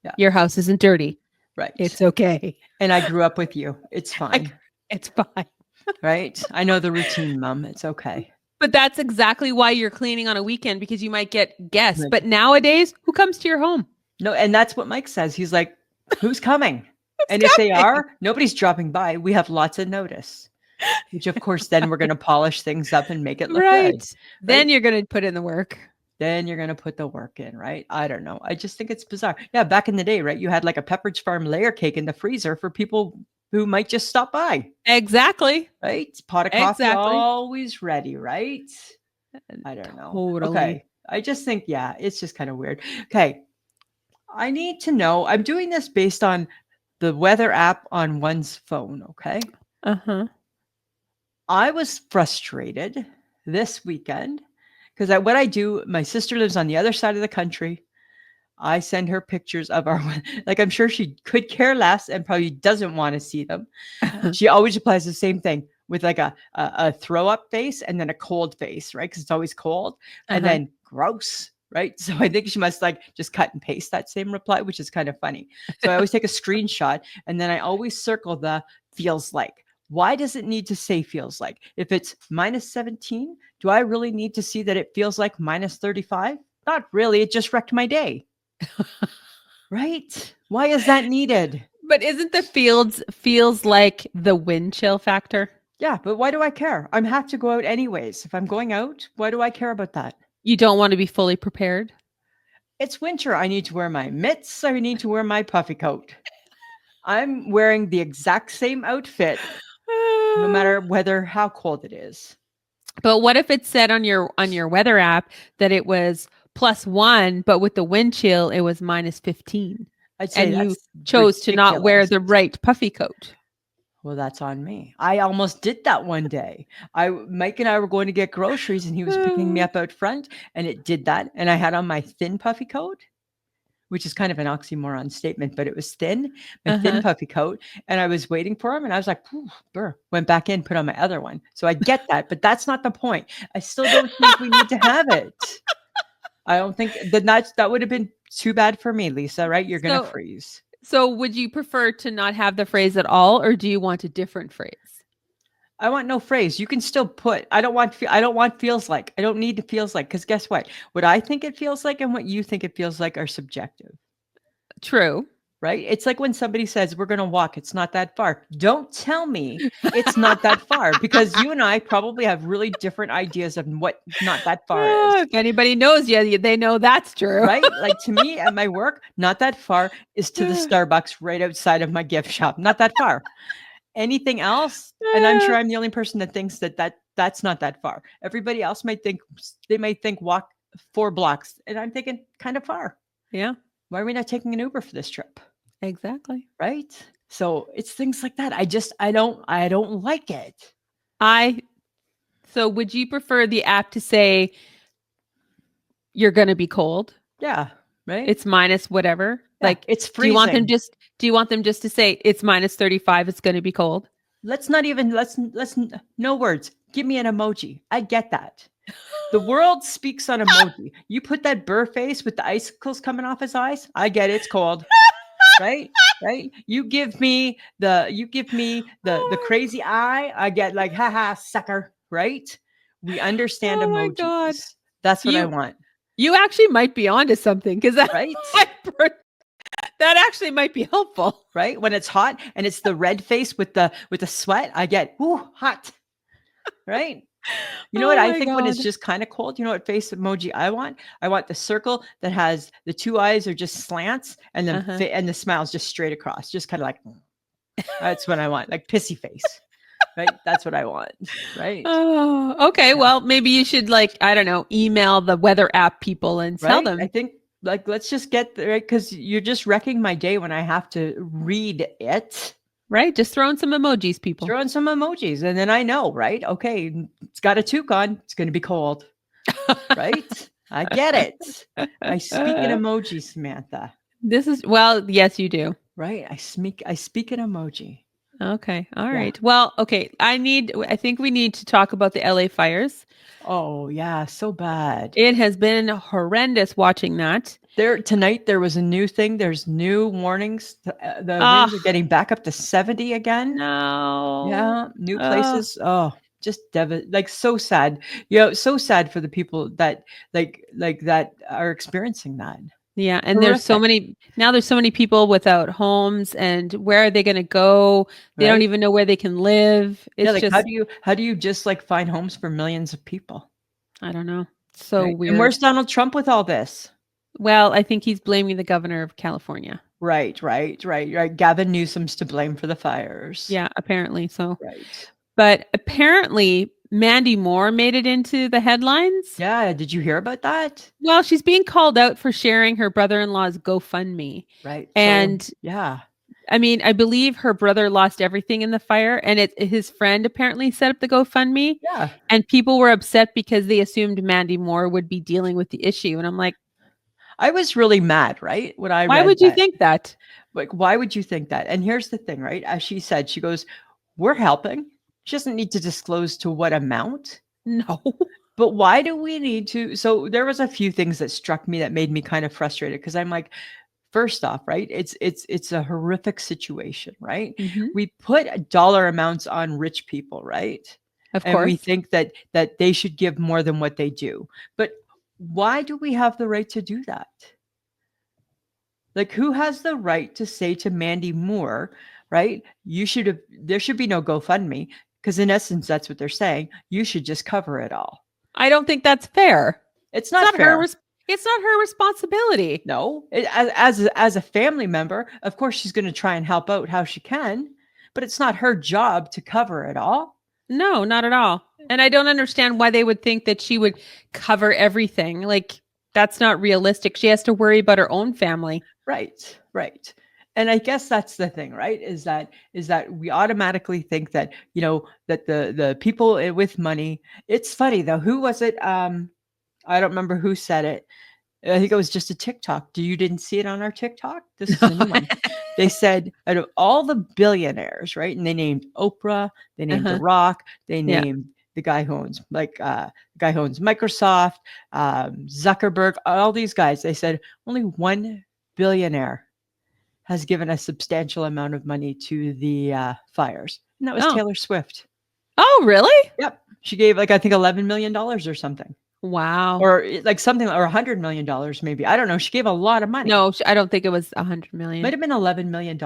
Yeah. your house isn't dirty. Right. It's okay. And I grew up with you. It's I, fine. it's fine." Right? I know the routine, mom. It's okay. But that's exactly why you're cleaning on a weekend, because you might get guests. Right. But nowadays, who comes to your home? No, and that's what Mike says. He's like, "Who's coming?" Who's And if they coming? are, nobody's dropping by. We have lots of notice, which of course then we're going to polish things up and make it look good, Right. right? Then you're going to put in the work. Then you're going to put the work in, right? I don't know. I just think it's bizarre. Yeah, back in the day, right? You had like a Pepperidge Farm layer cake in the freezer for people who might just stop by, Exactly. right? Pot of coffee Exactly. always ready, right? I don't know. Totally. Okay. I just think, yeah, it's just kind of weird. Okay. I need to know. I'm doing this based on the weather app on one's phone. Okay. Uh-huh. I was frustrated this weekend because what I do, my sister lives on the other side of the country. I send her pictures of our, like, I'm sure she could care less and probably doesn't want to see them. She always applies the same thing with like a throw up face and then a cold face, right? Because it's always cold and Uh-huh. then gross, right? So I think she must like just cut and paste that same reply, which is kind of funny. So I always take a screenshot and then I always circle the feels like. Why does it need to say feels like? If it's minus 17, do I really need to see that it feels like minus 35? Not really. It just wrecked my day, right? Why is that needed? But isn't the fields feels like the wind chill factor? Yeah, but why do I care? I'm have to go out anyways. If I'm going out, why do I care about that? You don't want to be fully prepared. It's winter. I need to wear my mitts. I need to wear my puffy coat. I'm wearing the exact same outfit, no matter whether how cold it is. But what if it said on your weather app that it was +1, but with the wind chill it was -15? I'd say and you that's chose to not wear ridiculous. the right puffy coat. Well, that's on me. I almost did that one day. Mike and I were going to get groceries, and he was picking me up out front, and it did that. And I had on my thin puffy coat, which is kind of an oxymoron statement, but it was thin, my thin Uh-huh. puffy coat. And I was waiting for him, and I was like, "Phew, brr," went back in, put on my other one. So I get that, but that's not the point. I still don't think we need to have it. I don't think that would have been too bad for me, Lisa, right? You're gonna So freeze. so would you prefer to not have the phrase at all, or do you want a different phrase? I want no phrase. You can still put I don't want feels like. I don't need to feels like, because guess what? What I think it feels like and what you think it feels like are subjective, True. right? It's like when somebody says we're going to walk, it's not that far. Don't tell me it's not that far, because you and I probably have really different ideas of what not that far is. If anybody knows you, they know that's true. Right? Like to me at my work, not that far is to the Starbucks right outside of my gift shop. Not that far. Anything else, and I'm sure I'm the only person that thinks that's not that far. Everybody else might think walk 4 blocks, and I'm thinking kind of far. Yeah, Why are we not taking an Uber for this trip? exactly. Right? So it's things like that. I don't like it. So would you prefer the app to say you're going to be cold? Yeah, right? It's minus whatever. Yeah, Like, it's do you want them freezing. just to say it's minus 35, it's going to be cold? Let's not even let's no words. Give me an emoji. I get that. The world speaks on emoji. You put that burr face with the icicles coming off his eyes. I get it, it's cold, right? Right? You give me the crazy eye. I get like, haha, sucker, right? We understand Oh my god. emojis. That's what I You want, you actually might be onto something, cuz that right? that actually might be helpful. Right? When it's hot and it's the red face with the sweat, I get, ooh, hot, right? You know what Oh I my think when it's god. just kind of cold? You know what face emoji I want? I want the circle that has the 2 eyes are just slants, and then Uh-huh. and the smile's just straight across, just kind of like, that's what I want, like pissy face, right? That's what I want, right? Oh, okay. Yeah, Well, maybe you should, like, I don't know, email the weather app people and tell right? I them, think like let's just get the right, because you're just wrecking my day when I have to read it. right? Just throw in some emojis, people. Throw in some emojis, and then I know, right? Okay, it's got a toque on. It's going to be cold, right? I get it. I speak in emojis, Samantha. This is, well, yes, you do. Right? I speak an emoji. Okay. All Yeah. right. Well, okay. I think we need to talk about the LA fires. Oh, yeah, so bad. It has been horrendous watching that. There was a new thing. There's new warnings. The winds are Ah, getting back up to 70 again. no. Yeah, new Uh, places. Oh, just like so sad. So sad for the people that that are experiencing that. yeah. And Horrific, there's so many people without homes, and where are they going to go? They don't right? even know where they can live. Yeah, It's like how just, do you just like find homes for millions of people? I don't know. So Right? And where's weird. Donald Trump with all this? Well, I think he's blaming the governor of California. Right. Gavin Newsom's to blame for the fires. Yeah, apparently so. Right. But apparently, Mandy Moore made it into the headlines. Yeah, did you hear about that? Well, she's being called out for sharing her brother-in-law's GoFundMe. Right. So, And yeah. I mean, I believe her brother lost everything in the fire, and his friend apparently set up the GoFundMe, Yeah. and people were upset because they assumed Mandy Moore would be dealing with the issue. And I'm like, I was really mad, right? When I why read would you that. think that? Like, why would you think that? And here's the thing, right? As she said, she goes, "We're helping." She doesn't need to disclose to what amount. No. But why do we need to? So there was a few things that struck me that made me kind of frustrated, because I'm like, first off, right? It's a horrific situation, right? Hmm. We put dollar amounts on rich people, right? Of And we course. think that they should give more than what they do. But why do we have the right to do that? Like, who has the right to say to Mandy Moore, right? There should be no GoFundMe, because in essence, that's what they're saying. You should just cover it all. I don't think that's fair. It's It's not not her. fair. It's not her responsibility. No, as a family member, of course she's going to try and help out how she can, but it's not her job to cover it all. No, not at all. And I don't understand why they would think that she would cover everything. Like, that's not realistic. She has to worry about her own family. Right. Right. And I guess that's the thing, right? Is that we automatically think that, that the people with money, it's funny though. Who was it? I don't remember who said it. I think it was just a TikTok. You didn't see it on our TikTok? This is a new one. They said out of all the billionaires, right? And they named Oprah, they named The Uh-huh. Rock, they Yeah. named the guy who owns the guy who owns Microsoft, Zuckerberg, all these guys. They said only one billionaire has given a substantial amount of money to the fires, and that was Oh. Taylor Swift. Oh, really? Yep, she gave like I think $11 million or something, Wow. or like something, or $100 million maybe. I don't know. She gave a lot of money. No, I don't think it was 100 Might million. have been $11 million.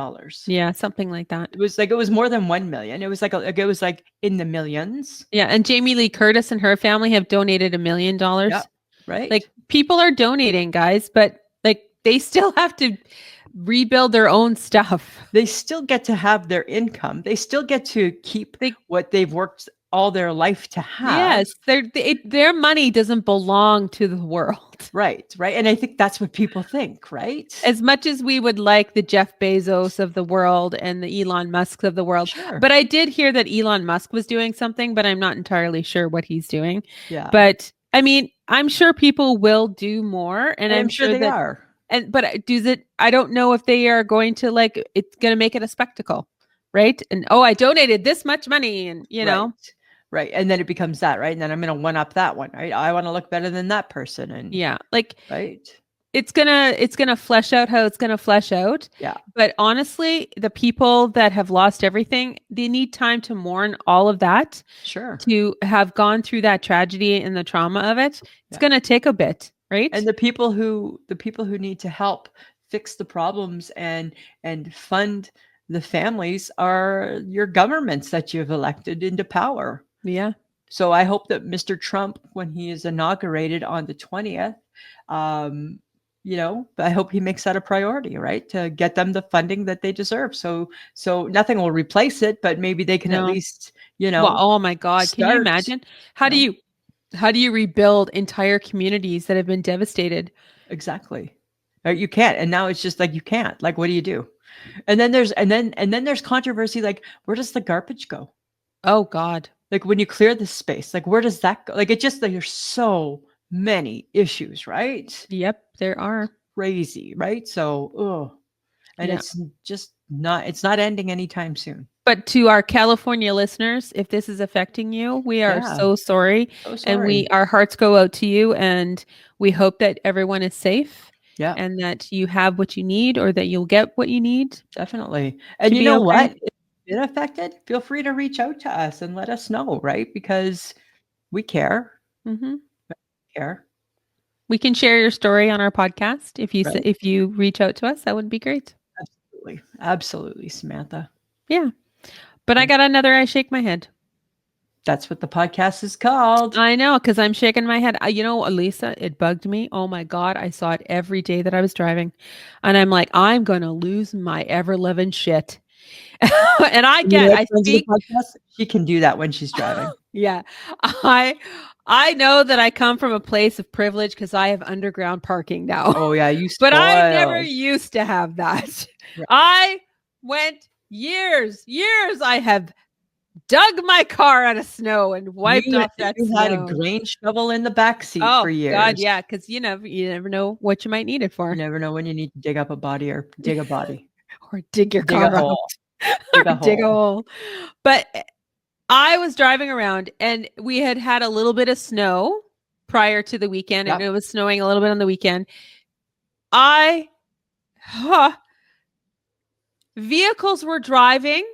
Yeah, something like that. It was more than 1 million. It was it was like in the millions. Yeah, and Jamie Lee Curtis and her family have donated $1 million. Yep. Right. Like people are donating, guys, but like they still have to rebuild their own stuff. They still get to have their income. They still get to keep They what they've worked all their life to have. Yes, their money doesn't belong to the world. Right, right. And I think that's what people think, right? As much as we would like the Jeff Bezos of the world and the Elon Musks of the world. Sure. But I did hear that Elon Musk was doing something, but I'm not entirely sure what he's doing. Yeah. But I mean, I'm sure people will do more, and I'm sure sure they that are. but does it, I don't know if they are going to like, it's going to make it a spectacle, right? And oh, I donated this much money, and Right. And then it becomes that, right? And then I'm going to one up that one, right? I want to look better than that person. And yeah, like right. it's gonna flesh out how it's gonna flesh out. Yeah. But honestly, the people that have lost everything, they need time to mourn all of that. Sure. To have gone through that tragedy and the trauma of it, it's gonna take a bit, right? And the people who need to help fix the problems and fund the families are your governments that you've elected into power. Yeah. So I hope that Mr. Trump, when he is inaugurated on the 20th, I hope he makes that a priority, right? To get them the funding that they deserve. So nothing will replace it, but maybe they can at No. least, Well, oh my God, can you start. imagine? How do you rebuild entire communities that have been devastated? Exactly. You can't. And now it's just like you can't. Like, what do you do? And then there's controversy. Like, where does the garbage go? Oh God. Like when you clear the space, like where does that go? Like it just, like, there's so many issues, right? Yep, there are. Crazy, right? So, and Yeah. it's not ending anytime soon. But to our California listeners, if this is affecting you, we are so sorry. So And sorry. our hearts go out to you, and we hope that everyone is safe. Yeah. And that you have what you need, or that you'll get what you need. Definitely. And to you be know okay. what? If you've been affected, feel free to reach out to us and let us know, right? Because we care. Mm-hmm. Care. We can share your story on our podcast. Right. If you reach out to us, that would be great. Absolutely. Absolutely, Samantha. Yeah. But I got another I shake my head. That's what the podcast is called. I know, because I'm shaking my head. Elisa, it bugged me. Oh my God. I saw it every day that I was driving. And I'm like, I'm going to lose my ever living shit. And I speak. She can do that when she's driving. Yeah. I know that I come from a place of privilege because I have underground parking now. Oh yeah, you But I never spoiled. used to have that. Right. I went years. I have dug my car out of snow and wiped off that You snow. had a grain shovel in the back seat for years. God, yeah, because you never know what you might need it for. You never know when you need to dig up a body or dig a body. Or dig your Dig car a hole. out. Dig a hole. But I was driving around, and we had a little bit of snow prior to the weekend, and it was snowing a little bit on the weekend. Vehicles were driving.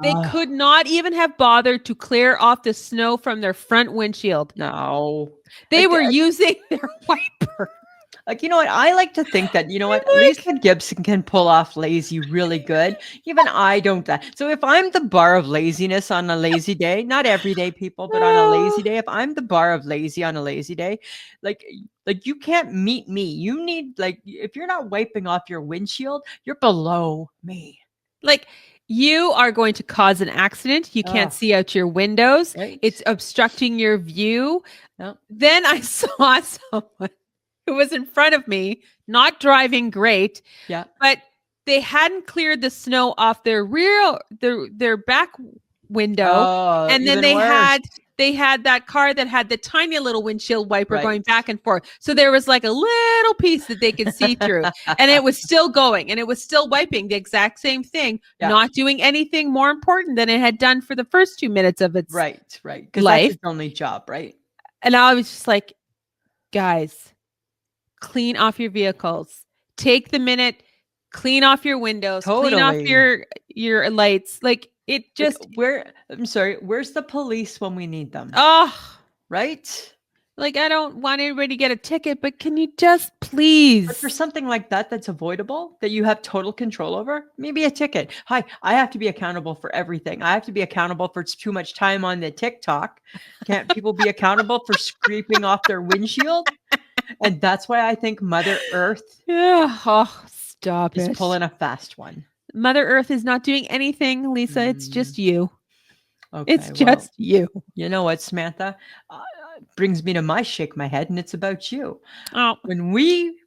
They could not even have bothered to clear off the snow from their front windshield. No. They were using their wiper. Like, you know what? I like to think that, Lisa Gibson can pull off lazy really good. Even I don't. So if I'm the bar of laziness on a lazy day, not every day, people, but on a lazy day, if I'm the bar of lazy on a lazy day, like you can't meet me. You need, like, if you're not wiping off your windshield, you're below me. Like, you are going to cause an accident. You can't see out your windows. Right. It's obstructing your view. Yep. Then I saw someone who was in front of me, not driving great. Yeah. But they hadn't cleared the snow off their back window, Oh, and then even worse. they had that car that had the tiny little windshield wiper Right. going back and forth. So there was like a little piece that they could see through, and it was still going, and it was still wiping the exact same thing, Yeah. not doing anything more important than it had done for the first 2 minutes of its Right. Because that's life. its only job, right? And I was just like, guys, clean off your vehicles. Take the minute, clean off your windows, clean off Totally. your lights. Like it Like, just I'm sorry, where's the police when we need them? oh, Right? like I don't want anybody to get a ticket, but can you just But for please? something like that that's avoidable, that you have total control over, maybe a ticket. Hi, I have to be accountable for everything. I have to be accountable for too much time on the TikTok. Can't people be accountable for scraping off their windshield? And that's why I think Mother Earth Yeah. Oh, stop is it. pulling a fast one. Mother Earth is not doing anything, Lisa. It's Mm, just you. It's okay, well, just you. you know what, Samantha? Brings me to my shake my head, and it's about you. Oh. When we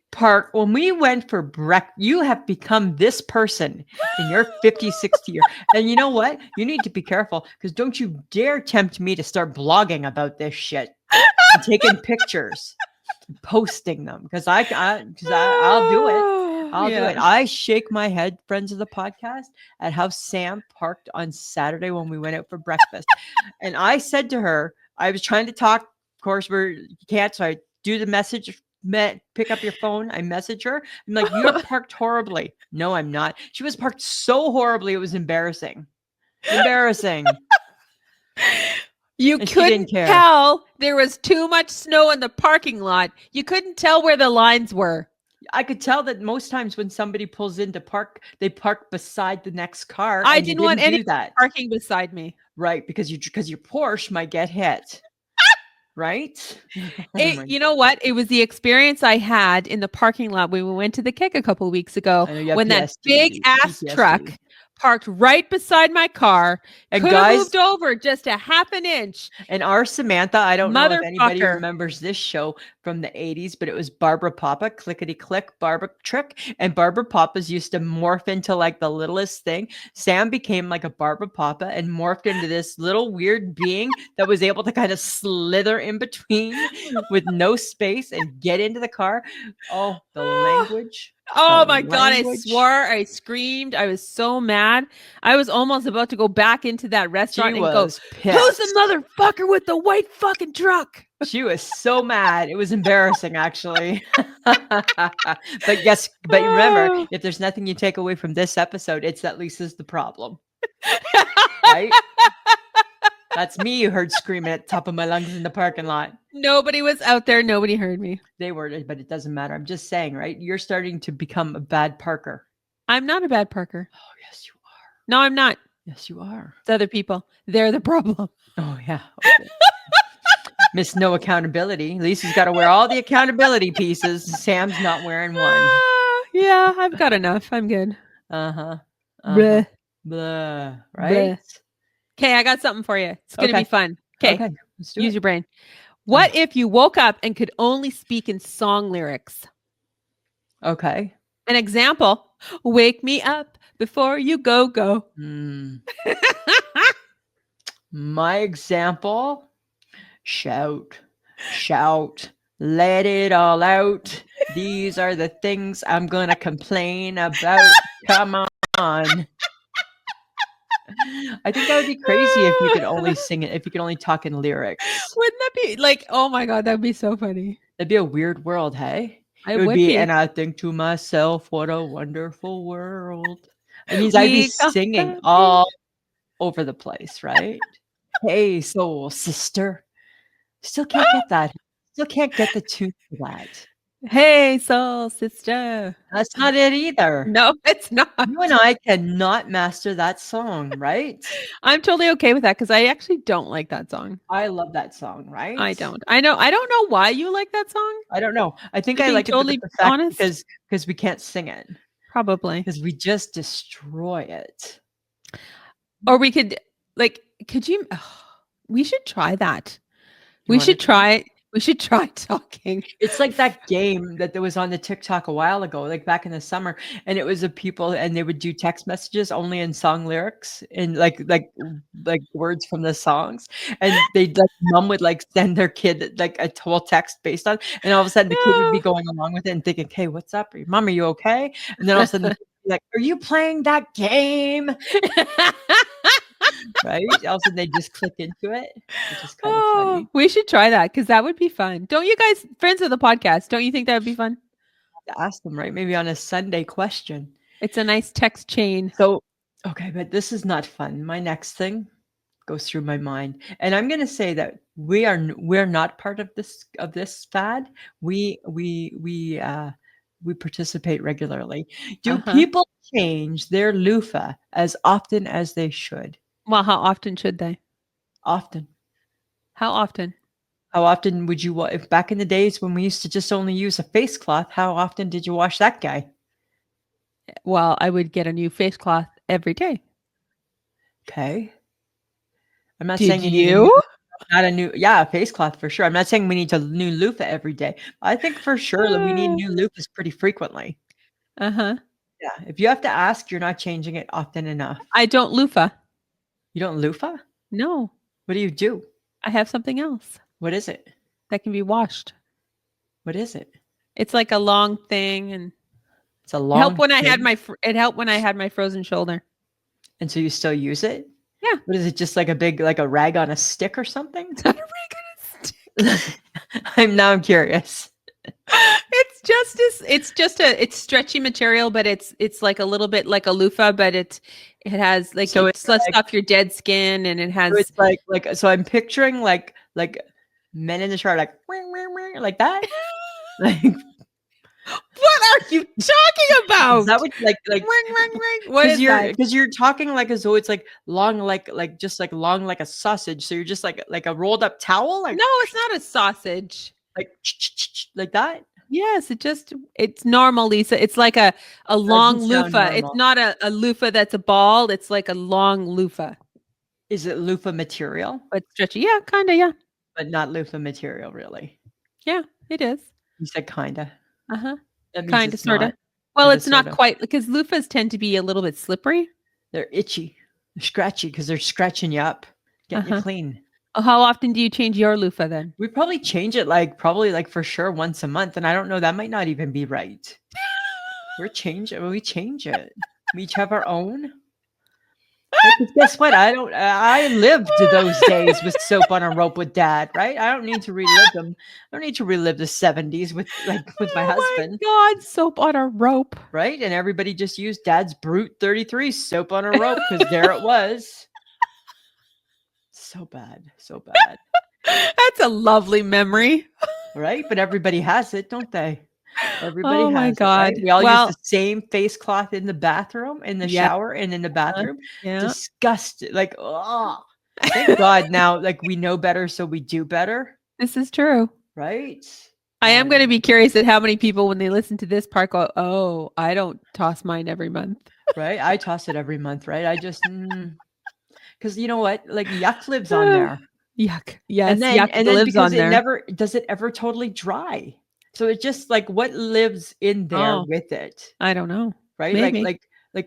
went for breakfast, you have become this person in your 50, 60 year. And you know what? You need to be careful because don't you dare tempt me to start blogging about this shit and taking pictures, posting them because I'll do it. I'll do Yeah. it. I shake my head, friends of the podcast, at how Sam parked on Saturday when we went out for breakfast. And I said to her, I was trying to talk. Of course, you can't. So I do the message, pick up your phone. I message her. I'm like, you're parked horribly. No, I'm not. She was parked so horribly. It was embarrassing. Embarrassing. You And she didn't couldn't care. tell there was too much snow in the parking lot. You couldn't tell where the lines were. I could tell that most times when somebody pulls into park, they park beside the next car, I and you didn't want didn't any do that. parking beside me. Right, because your Porsche might get hit. Right? Oh my You know what? It was the experience I had in the parking lot when we went to the Kick a couple of weeks ago I know you have when that big ass truck PTSD. parked right beside my car, And could have guys, moved over just a half an inch. and our Samantha, I don't know if anybody Motherfucker. remembers this show from the 80s, but it was Barbara Papa, clickety click, Barbara trick. And Barbara Papa's used to morph into like the littlest thing. Sam became like a Barbara Papa and morphed into this little weird being that was able to kind of slither in between with no space and get into the car. Oh, the language. The Oh my God, I swore, language. I screamed. I was so mad. I was almost about to go back into that She restaurant and go, was who's the pissed. motherfucker with the white fucking truck? She was so mad. It was embarrassing, actually. But remember, Oh. if there's nothing you take away from this episode, it's that Lisa's the problem, right? That's me you heard screaming at the top of my lungs in the parking lot. Nobody was out there. Nobody heard me. They were, but it doesn't matter. I'm just saying, right? You're starting to become a bad parker. I'm not a bad parker. Oh, yes, you are. No, I'm not. Yes, you are. It's other people. They're the problem. Oh, yeah. Okay. Miss No Accountability. Lisa's got to wear all the accountability pieces. Sam's not wearing one. Yeah, I've got enough. I'm good. Uh-huh. Bleh. Blah. Right? Okay, I got something for you. It's going to be fun. Okay, let's do use it. your brain. What if you woke up and could only speak in song lyrics? Okay. An example, wake me up before you go. My example, shout, let it all out. These are the things I'm going to complain about. Come on. I think that would be crazy if you could only sing it, if you could only talk in lyrics. Wouldn't that be like, oh my God, that'd be so funny. That'd be a weird world, hey? It would be. And I think to myself, what a wonderful world. It means I'd be singing all over the place, right? Hey, soul sister. Still can't get that. Still can't get the tune for that. Hey, soul sister. That's not it either. No, it's not. You and I cannot master that song, right? I'm totally okay with that because I actually don't like that song. I love that song, right? I don't. I don't know why you like that song. I don't know. I think To I be like totally it for the fact honest. because we can't sing it. Probably. Because we just destroy it. Or we could could you we should try that. You We wanna should try it. We should try talking. It's like that game that there was on the TikTok a while ago, like back in the summer, and it was of people and they would do text messages only in song lyrics and like words from the songs. And they'd like mom would like send their kid like a whole text based on, and all of a sudden the kid would be going along with it and thinking, "Hey, what's up? Mom, are you okay?" And then all of a sudden the kid would be like, "Are you playing that game?" Right? All of a sudden they just click into it, which is kind of Oh, funny. we should try that because that would be fun. Don't you guys, friends of the podcast, don't you think that would be fun? To ask them, right? Maybe on a Sunday question. It's a nice text chain. So, okay, but this is not fun. My next thing goes through my mind, and I'm going to say that we're not part of this fad. We participate regularly. Do Uh-huh. people change their loofah as often as they should? Well, how often should they? Often. How often? How often would you if back in the days when we used to just only use a face cloth, how often did you wash that guy? Well, I would get a new face cloth every day. Okay. I'm not Did saying you need a new you? not a new yeah, a face cloth for sure. I'm not saying we need a new loofah every day. I think for sure that we need Uh, new loofahs pretty frequently. uh-huh. Yeah, if you have to ask, you're not changing it often enough. I don't loofah. You don't loofah? No, What do you do? I have something else What is it? that can be washed. What is it? It's like a long thing and It's a it helped long when I had thing, it helped when I had my frozen shoulder. and so you still use it? Yeah. What is it, just like a big like a rag on a stick or something? It's not a regular stick. I'm curious. It's stretchy material, but it's like a little bit like a loofah, but it has like So it it's sluts like off your dead skin and it so has it's like so I'm picturing like men in the shower like that? Like What are you talking is about? that what Ring, ring, ring. What because is you're that? because you're talking like as though it's like long like just like long like a sausage, so you're just like a rolled up towel, No, it's not a sausage. like like that? Yes, it's normal, Lisa. It's like a long Doesn't sound loofah. It's normal. not a loofah that's a ball. It's like a long loofah, Is it loofah material? but stretchy. Yeah, kind of. Yeah, But not loofah material, really. yeah, it is. You said kinda. Uh huh. That means Kind of, it's sort of. not. Well, It is it's sort not of. quite because loofahs tend to be a little bit slippery. They're itchy. They're scratchy because they're scratching you up, Uh getting you huh. clean. How often do you change your loofah then? We probably change it like probably like for sure once a month, and I don't know, that might not even be right. We change it. We each have our own. Right? 'Cause guess what? I lived those days with soap on a rope with dad, right? I don't need to relive them. I don't need to relive the 70s with my Oh husband, my God, soap on a rope. right? And everybody just used dad's Brute 33 soap on a rope because there it was. So bad, so bad, That's a lovely memory. right? But everybody has it, don't they? Everybody Oh my has it, right? God. We all use Well, the same face cloth in the bathroom, in the yeah, shower, and in the bathroom. yeah. Disgusted. Like, oh, thank God now, like we know better, so we do better, This is true. right? I am Oh, going to be curious at how many people, when they listen to this part, go, "Oh, I don't toss mine every month." right. I toss it every month, right? I just because you know what? Like yuck lives on Ah, there, yuck. and Yes, then yuck and then lives because on it there. never does it ever totally dry. So it's just like what lives in there Oh, with it. I don't know. Right? Maybe.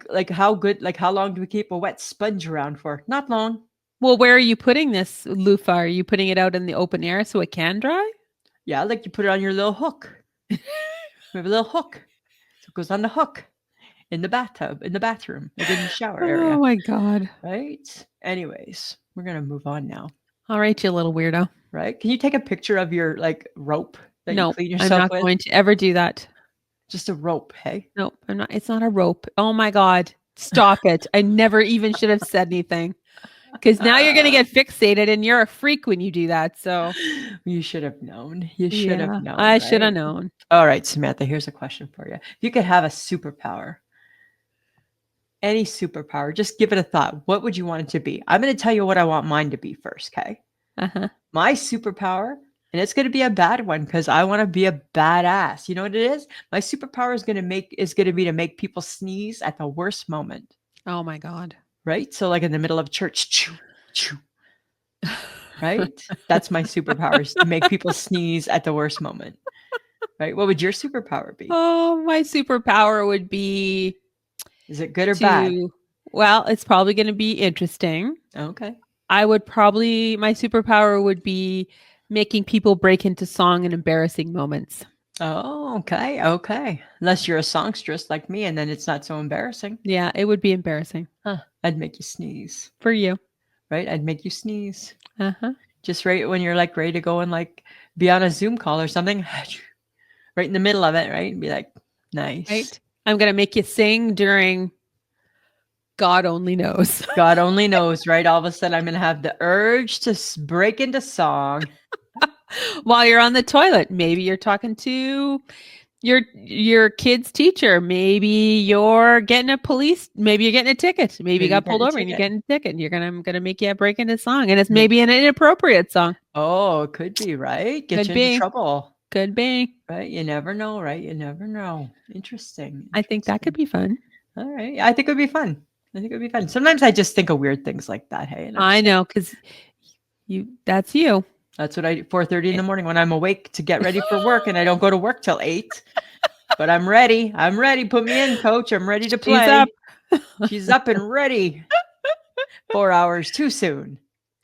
Like how good like how long do we keep a wet sponge around for? Not long. Well, where are you putting this loofah? Are you putting it out in the open air so it can dry? Yeah, like you put it on your little hook. We have a little hook. So it goes on the hook in the bathtub, in the bathroom, like in the shower Oh area. my God. Right? Anyways, we're gonna move on now. All right, you little weirdo. Right? Can you take a picture of your like rope that you Nope, clean I'm yourself not with? going to ever do that. Just a rope, hey? Nope, I'm not. It's not a rope. Oh my God. Stop it. I never even should have said anything because now you're going to get fixated and you're a freak when you do that. So, You should have known. You should have yeah, known, I should have right? known. All right, Samantha, here's a question for you. If you could have a superpower, any superpower, just give it a thought. What would you want it to be? I'm going to tell you what I want mine to be first, okay? Uh huh. My superpower, and it's going to be a bad one because I want to be a badass. You know what it is? My superpower is going to be to make people sneeze at the worst moment, Oh my God. right? So like in the middle of church, choo, choo, right? That's my superpower, is to make people sneeze at the worst moment, right? What would your superpower be? Oh, my superpower would be Is it good or bad? to, well, it's probably going to be interesting. Okay. My superpower would be making people break into song in embarrassing moments. Oh, okay, okay. Unless you're a songstress like me, and then it's not so embarrassing. Yeah, it would be embarrassing Huh. I'd make you sneeze, for you. right? I'd make you sneeze. Uh-huh. Just right when you're like ready to go and like be on a Zoom call or something, right in the middle of it, right? And be like, nice. Right? I'm going to make you sing during God only knows. God only knows, right? All of a sudden, I'm going to have the urge to break into song. While you're on the toilet, maybe you're talking to your kid's teacher. Maybe you're getting maybe you're getting a ticket. Maybe you got pulled over and you're getting a ticket. I'm gonna make you break into song. And it's maybe an inappropriate song. Oh, it could be, right? Get Could you into be. trouble. Could be. Right? You never know, right? You never know. Interesting. I think that could be fun. All right. I think it would be fun. I think it would be fun. Sometimes I just think of weird things like that. Hey, and I know, because that's you. That's what I do 4:30 in the morning when I'm awake to get ready for work, and I don't go to work till 8. But I'm ready. I'm ready. Put me in, coach. I'm ready to play. She's up. She's up and ready. 4 hours too soon.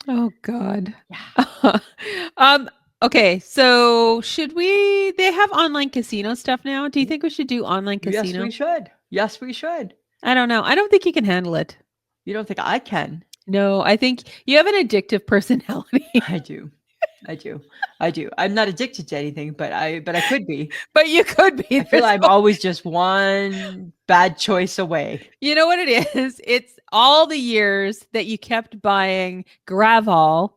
Oh God. Yeah. Okay, so they have online casino stuff now. Do you think we should do online casino? Yes, we should. Yes, we should. I don't know. I don't think you can handle it. You don't think I can? No, I think you have an addictive personality. I do. I do. I do. I'm not addicted to anything, but I could be. But you could be. I feel I'm always just one bad choice away. You know what it is? It's all the years that you kept buying Gravol,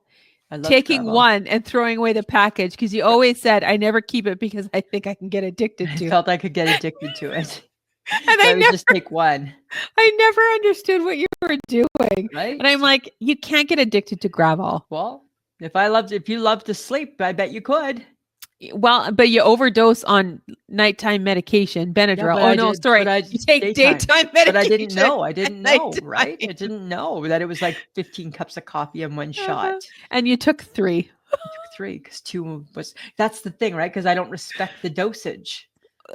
taking Gravol. one and throwing away the package because you always said, I never keep it because I think I can get addicted to I it. felt I could get addicted to it. And so I would just take one. I never understood what you were doing. Right? And I'm like, you can't get addicted to Gravol. Well, if you love to sleep, I bet you could. Well, but you overdose on nighttime medication, Benadryl. You take daytime medication. But I didn't know. I didn't know, right? I didn't know that it was like 15 cups of coffee in one shot. And you took 3. I took 3 because 2 was. That's the thing, right? Because I don't respect the dosage.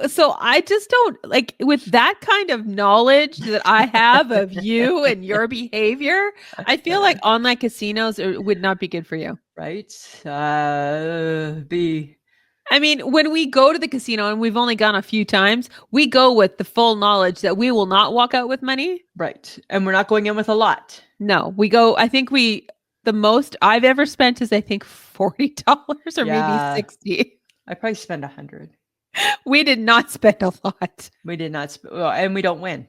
So I just don't like with that kind of knowledge that I have of you and your behavior. I feel like online casinos would not be good for you, right? I mean, when we go to the casino and we've only gone a few times, we go with the full knowledge that we will not walk out with money. Right. And we're not going in with a lot. No, we go. I think the most I've ever spent is I think $40 or maybe 60. I probably spend 100. We did not spend a lot. We did not, and we don't win.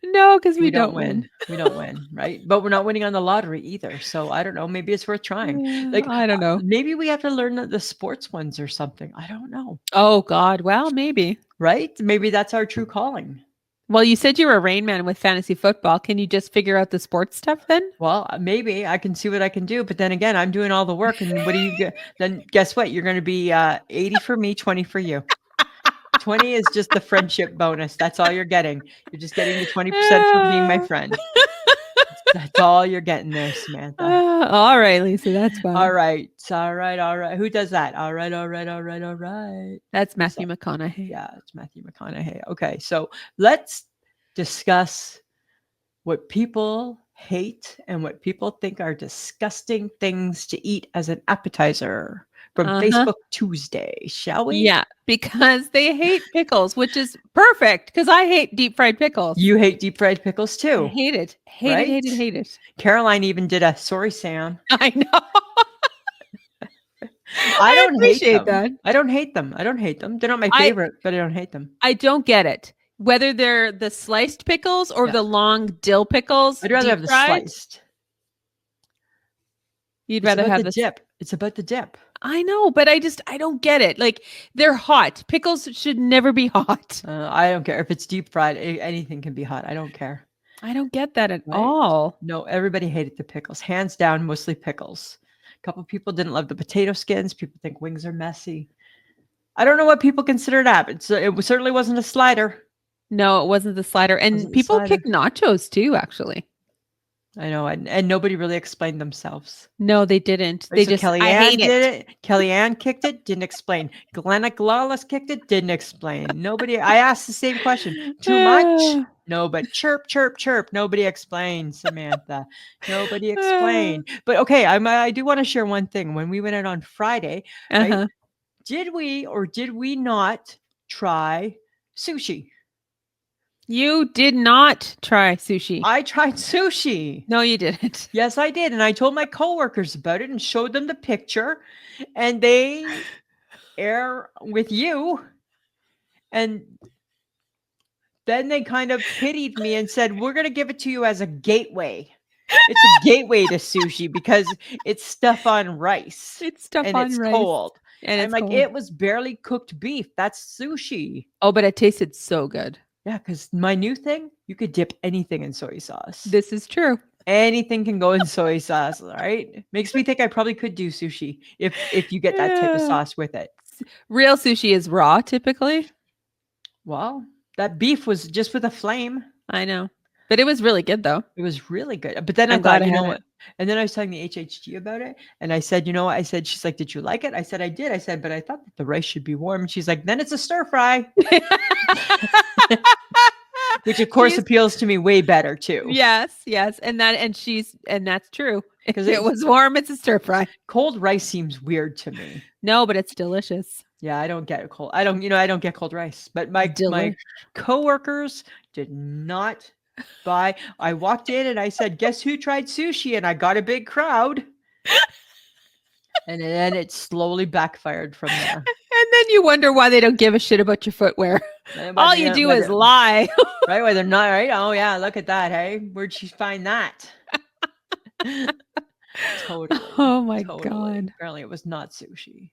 No, because we don't win. We don't win, right? But we're not winning on the lottery either. So I don't know. Maybe it's worth trying. Yeah, I don't know. Maybe we have to learn the sports ones or something. I don't know. Oh God. Well, maybe. Right? Maybe that's our true calling. Well, you said you were a Rain Man with fantasy football. Can you just figure out the sports stuff then? Well, maybe I can see what I can do. But then again, I'm doing all the work. And what do you get? Then guess what? You're going to be 80 for me, 20 for you. 20 is just the friendship bonus. That's all you're getting. You're just getting the 20% for being my friend. That's all you're getting there, Samantha. All right, Lisa. That's fine. All right. Who does that? All right. That's Matthew McConaughey. Yeah, it's Matthew McConaughey. Okay, so let's discuss what people hate and what people think are disgusting things to eat as an appetizer. From Facebook Tuesday, shall we? Yeah, because they hate pickles, which is perfect because I hate deep fried pickles. You hate deep fried pickles too. I hate it. Hate it. Caroline even did a sorry, Sam. I know. I don't appreciate that. I don't hate them. They're not my favorite, but I don't hate them. I don't get it. Whether they're the sliced pickles or the long dill pickles. I'd rather have the sliced. You'd rather have the dip. It's about the dip. I know, but I don't get it. Like they're hot. Pickles should never be hot. I don't care if it's deep fried. Anything can be hot. I don't care. I don't get that at all. No, everybody hated the pickles. Hands down, mostly pickles. A couple people didn't love the potato skins. People think wings are messy. I don't know what people consider that, but it certainly wasn't a slider. No, it wasn't the slider. And people kick nachos too, actually. I know, and nobody really explained themselves. No, they didn't. Right, They so just, I hate Kellyanne it. did it. Kellyanne kicked it, didn't explain. Glenna Lawless kicked it, didn't explain. Nobody. I asked the same question. Too much? Ah, No, but chirp, chirp, chirp. Nobody explained, Samantha. Nobody ah. explained. But okay, I do want to share one thing. When we went out on Friday, right? Uh-huh. Did we or did we not try sushi? You did not try sushi. I tried sushi. No, you didn't. Yes, I did. And I told my coworkers about it and showed them the picture. And they air with you. And then they kind of pitied me and said, "We're going to give it to you as a gateway. It's a gateway to sushi because it's stuff on rice It's stuff and on it's rice cold." and I'm it's like, cold. it was barely cooked beef. That's sushi. Oh, but it tasted so good. Yeah, because my new thing, you could dip anything in soy sauce. This is true. Anything can go in soy sauce, right? Makes me think I probably could do sushi if you get that type of Yeah. sauce with it. Real sushi is raw typically. Well, that beef was just with a flame. I know. But it was really good though. It was really good. But then I I'm glad thought, I you know had what? And then I was telling the HHG about it. And I said, you know what? I said, she's like, did you like it? I said, I did. I said, but I thought that the rice should be warm. And she's like, then it's a stir fry, it. which of course She's appeals to me way better too. yes, yes. And that's true. If 'Cause it was warm, it's a stir fry. Cold rice seems weird to me. No, but it's delicious. Yeah, I don't get cold. I don't get cold rice. But my Delish. coworkers did not buy. I walked in and I said, "Guess who tried sushi?" And I got a big crowd. And then it slowly backfired from there. And then you wonder why they don't give a shit about your footwear. All you do is lie. Right? Why they're not right? Oh yeah, look at that. Hey, where'd she find that? Totally. Oh my Totally. God. Apparently, it was not sushi.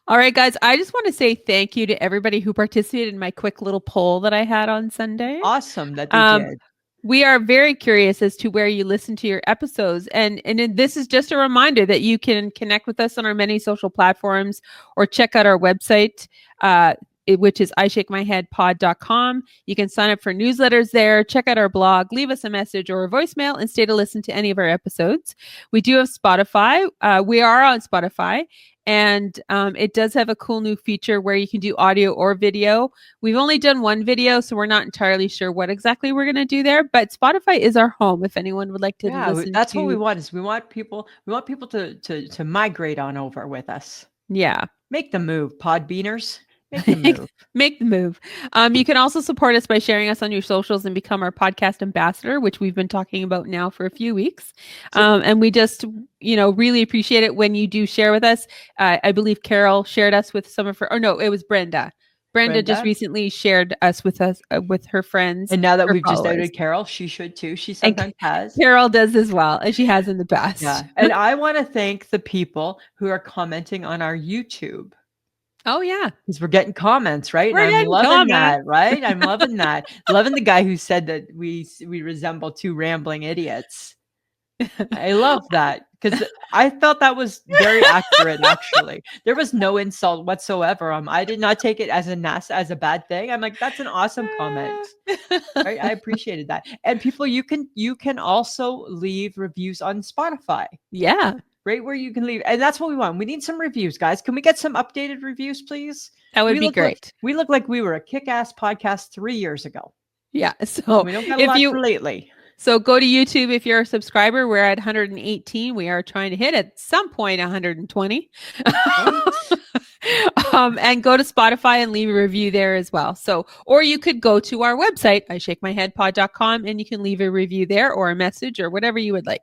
All right, guys. I just want to say thank you to everybody who participated in my quick little poll that I had on Sunday. Awesome that they did. We are very curious as to where you listen to your episodes. And this is just a reminder that you can connect with us on our many social platforms or check out our website, which is ishakemyheadpod.com. You can sign up for newsletters there, check out our blog, leave us a message or a voicemail and stay to listen to any of our episodes. We do have Spotify. We are on Spotify. And it does have a cool new feature where you can do audio or video. We've only done one video, so we're not entirely sure what exactly we're going to do there. But Spotify is our home if anyone would like to listen. That's what we want. Is we want people to migrate on over with us. Yeah, make the move, Podbeaners. Make the move. Make the move. You can also support us by sharing us on your socials and become our podcast ambassador, which we've been talking about now for a few weeks. And we just, really appreciate it when you do share with us. I believe Carol shared us with some of her, or no, it was Brenda. Brenda just recently shared us with her friends. And now that we've just outed Carol, she should too. She sometimes has. Carol does as well, and she has in the past. Yeah. And I want to thank the people who are commenting on our YouTube. Oh yeah, because we're getting comments, right? And I'm loving that, right? I'm loving that. Loving the guy who said that we resemble two rambling idiots. I love that because I felt that was very accurate. Actually, there was no insult whatsoever. I did not take it as a bad thing. I'm like, that's an awesome comment. Right? I appreciated that. And people, you can also leave reviews on Spotify. Yeah. Right where you can leave. And that's what we want. We need some reviews, guys. Can we get some updated reviews, please? That would be great. We look like we were a kick-ass podcast 3 years ago. Yeah. So we don't got a lot for lately. So go to YouTube if you're a subscriber. We're at 118. We are trying to hit at some point 120. And go to Spotify and leave a review there as well. So, or you could go to our website, ishakemyheadpod.com, and you can leave a review there or a message or whatever you would like.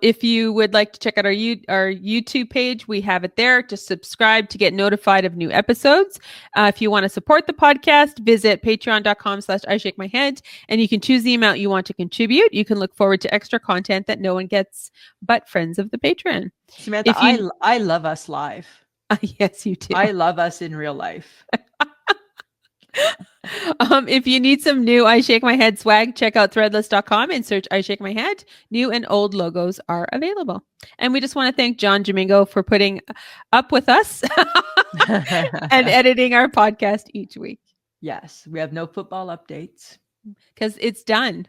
If you would like to check out our YouTube page, we have it there. Just subscribe to get notified of new episodes. If you want to support the podcast, visit patreon.com/ishakemyhead, and you can choose the amount you want to contribute. You can look forward to extra content that no one gets but friends of the Patreon. Samantha, I love us live. Yes, you do. I love us in real life. If you need some new I Shake My Head swag, check out threadless.com and search I Shake My Head. New and old logos are available. And we just want to thank John Domingo for putting up with us and editing our podcast each week. Yes, we have no football updates. because it's done.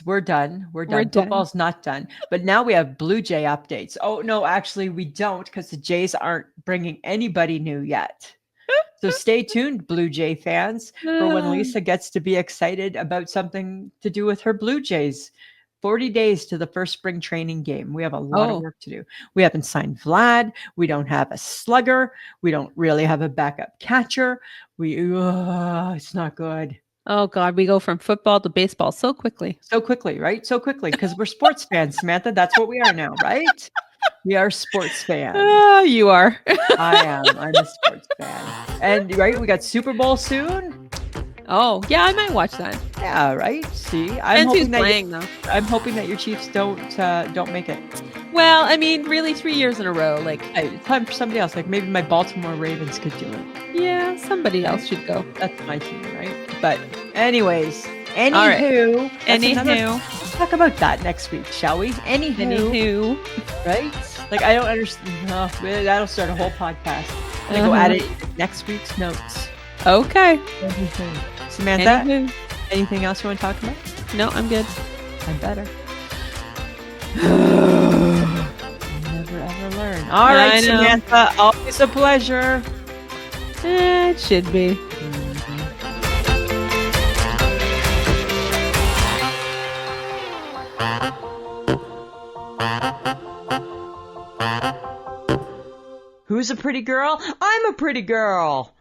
We're done. We're We're done. done. Football's not done. But now we have Blue Jay updates. Oh no, actually we don't because the Jays aren't bringing anybody new yet. So stay tuned, Blue Jay fans, for when Lisa gets to be excited about something to do with her Blue Jays. 40 days to the first spring training game. We have a lot of Oh, work to do. We haven't signed Vlad. We don't have a slugger. We don't really have a backup catcher. It's not good. oh God, we go from football to baseball so quickly. So quickly, right? So quickly because we're sports fans, Samantha. That's what we are now, right? We are sports fans. Ah, you are. I am. I'm a sports fan. And right, we got Super Bowl soon. Oh, yeah, I might watch that. Yeah, right. See, Depends who's playing, though. I'm hoping that your Chiefs don't make it. Well, I mean, really, 3 years in a row. Like, Hey, time for somebody else. Like maybe my Baltimore Ravens could do it. yeah, somebody else should go. That's my team, right? But anyways, right. anywho, Anywho, let's talk about that next week, shall we? Anywho, right? Like I don't understand. Oh, that'll start a whole podcast. I'm gonna go add it in next week's notes. Okay. Samantha, Anywho. anything else you want to talk about? No, I'm good. I'm better. Never ever learn. All I right, know. Samantha, always a pleasure. It should be. Who's a pretty girl? I'm a pretty girl.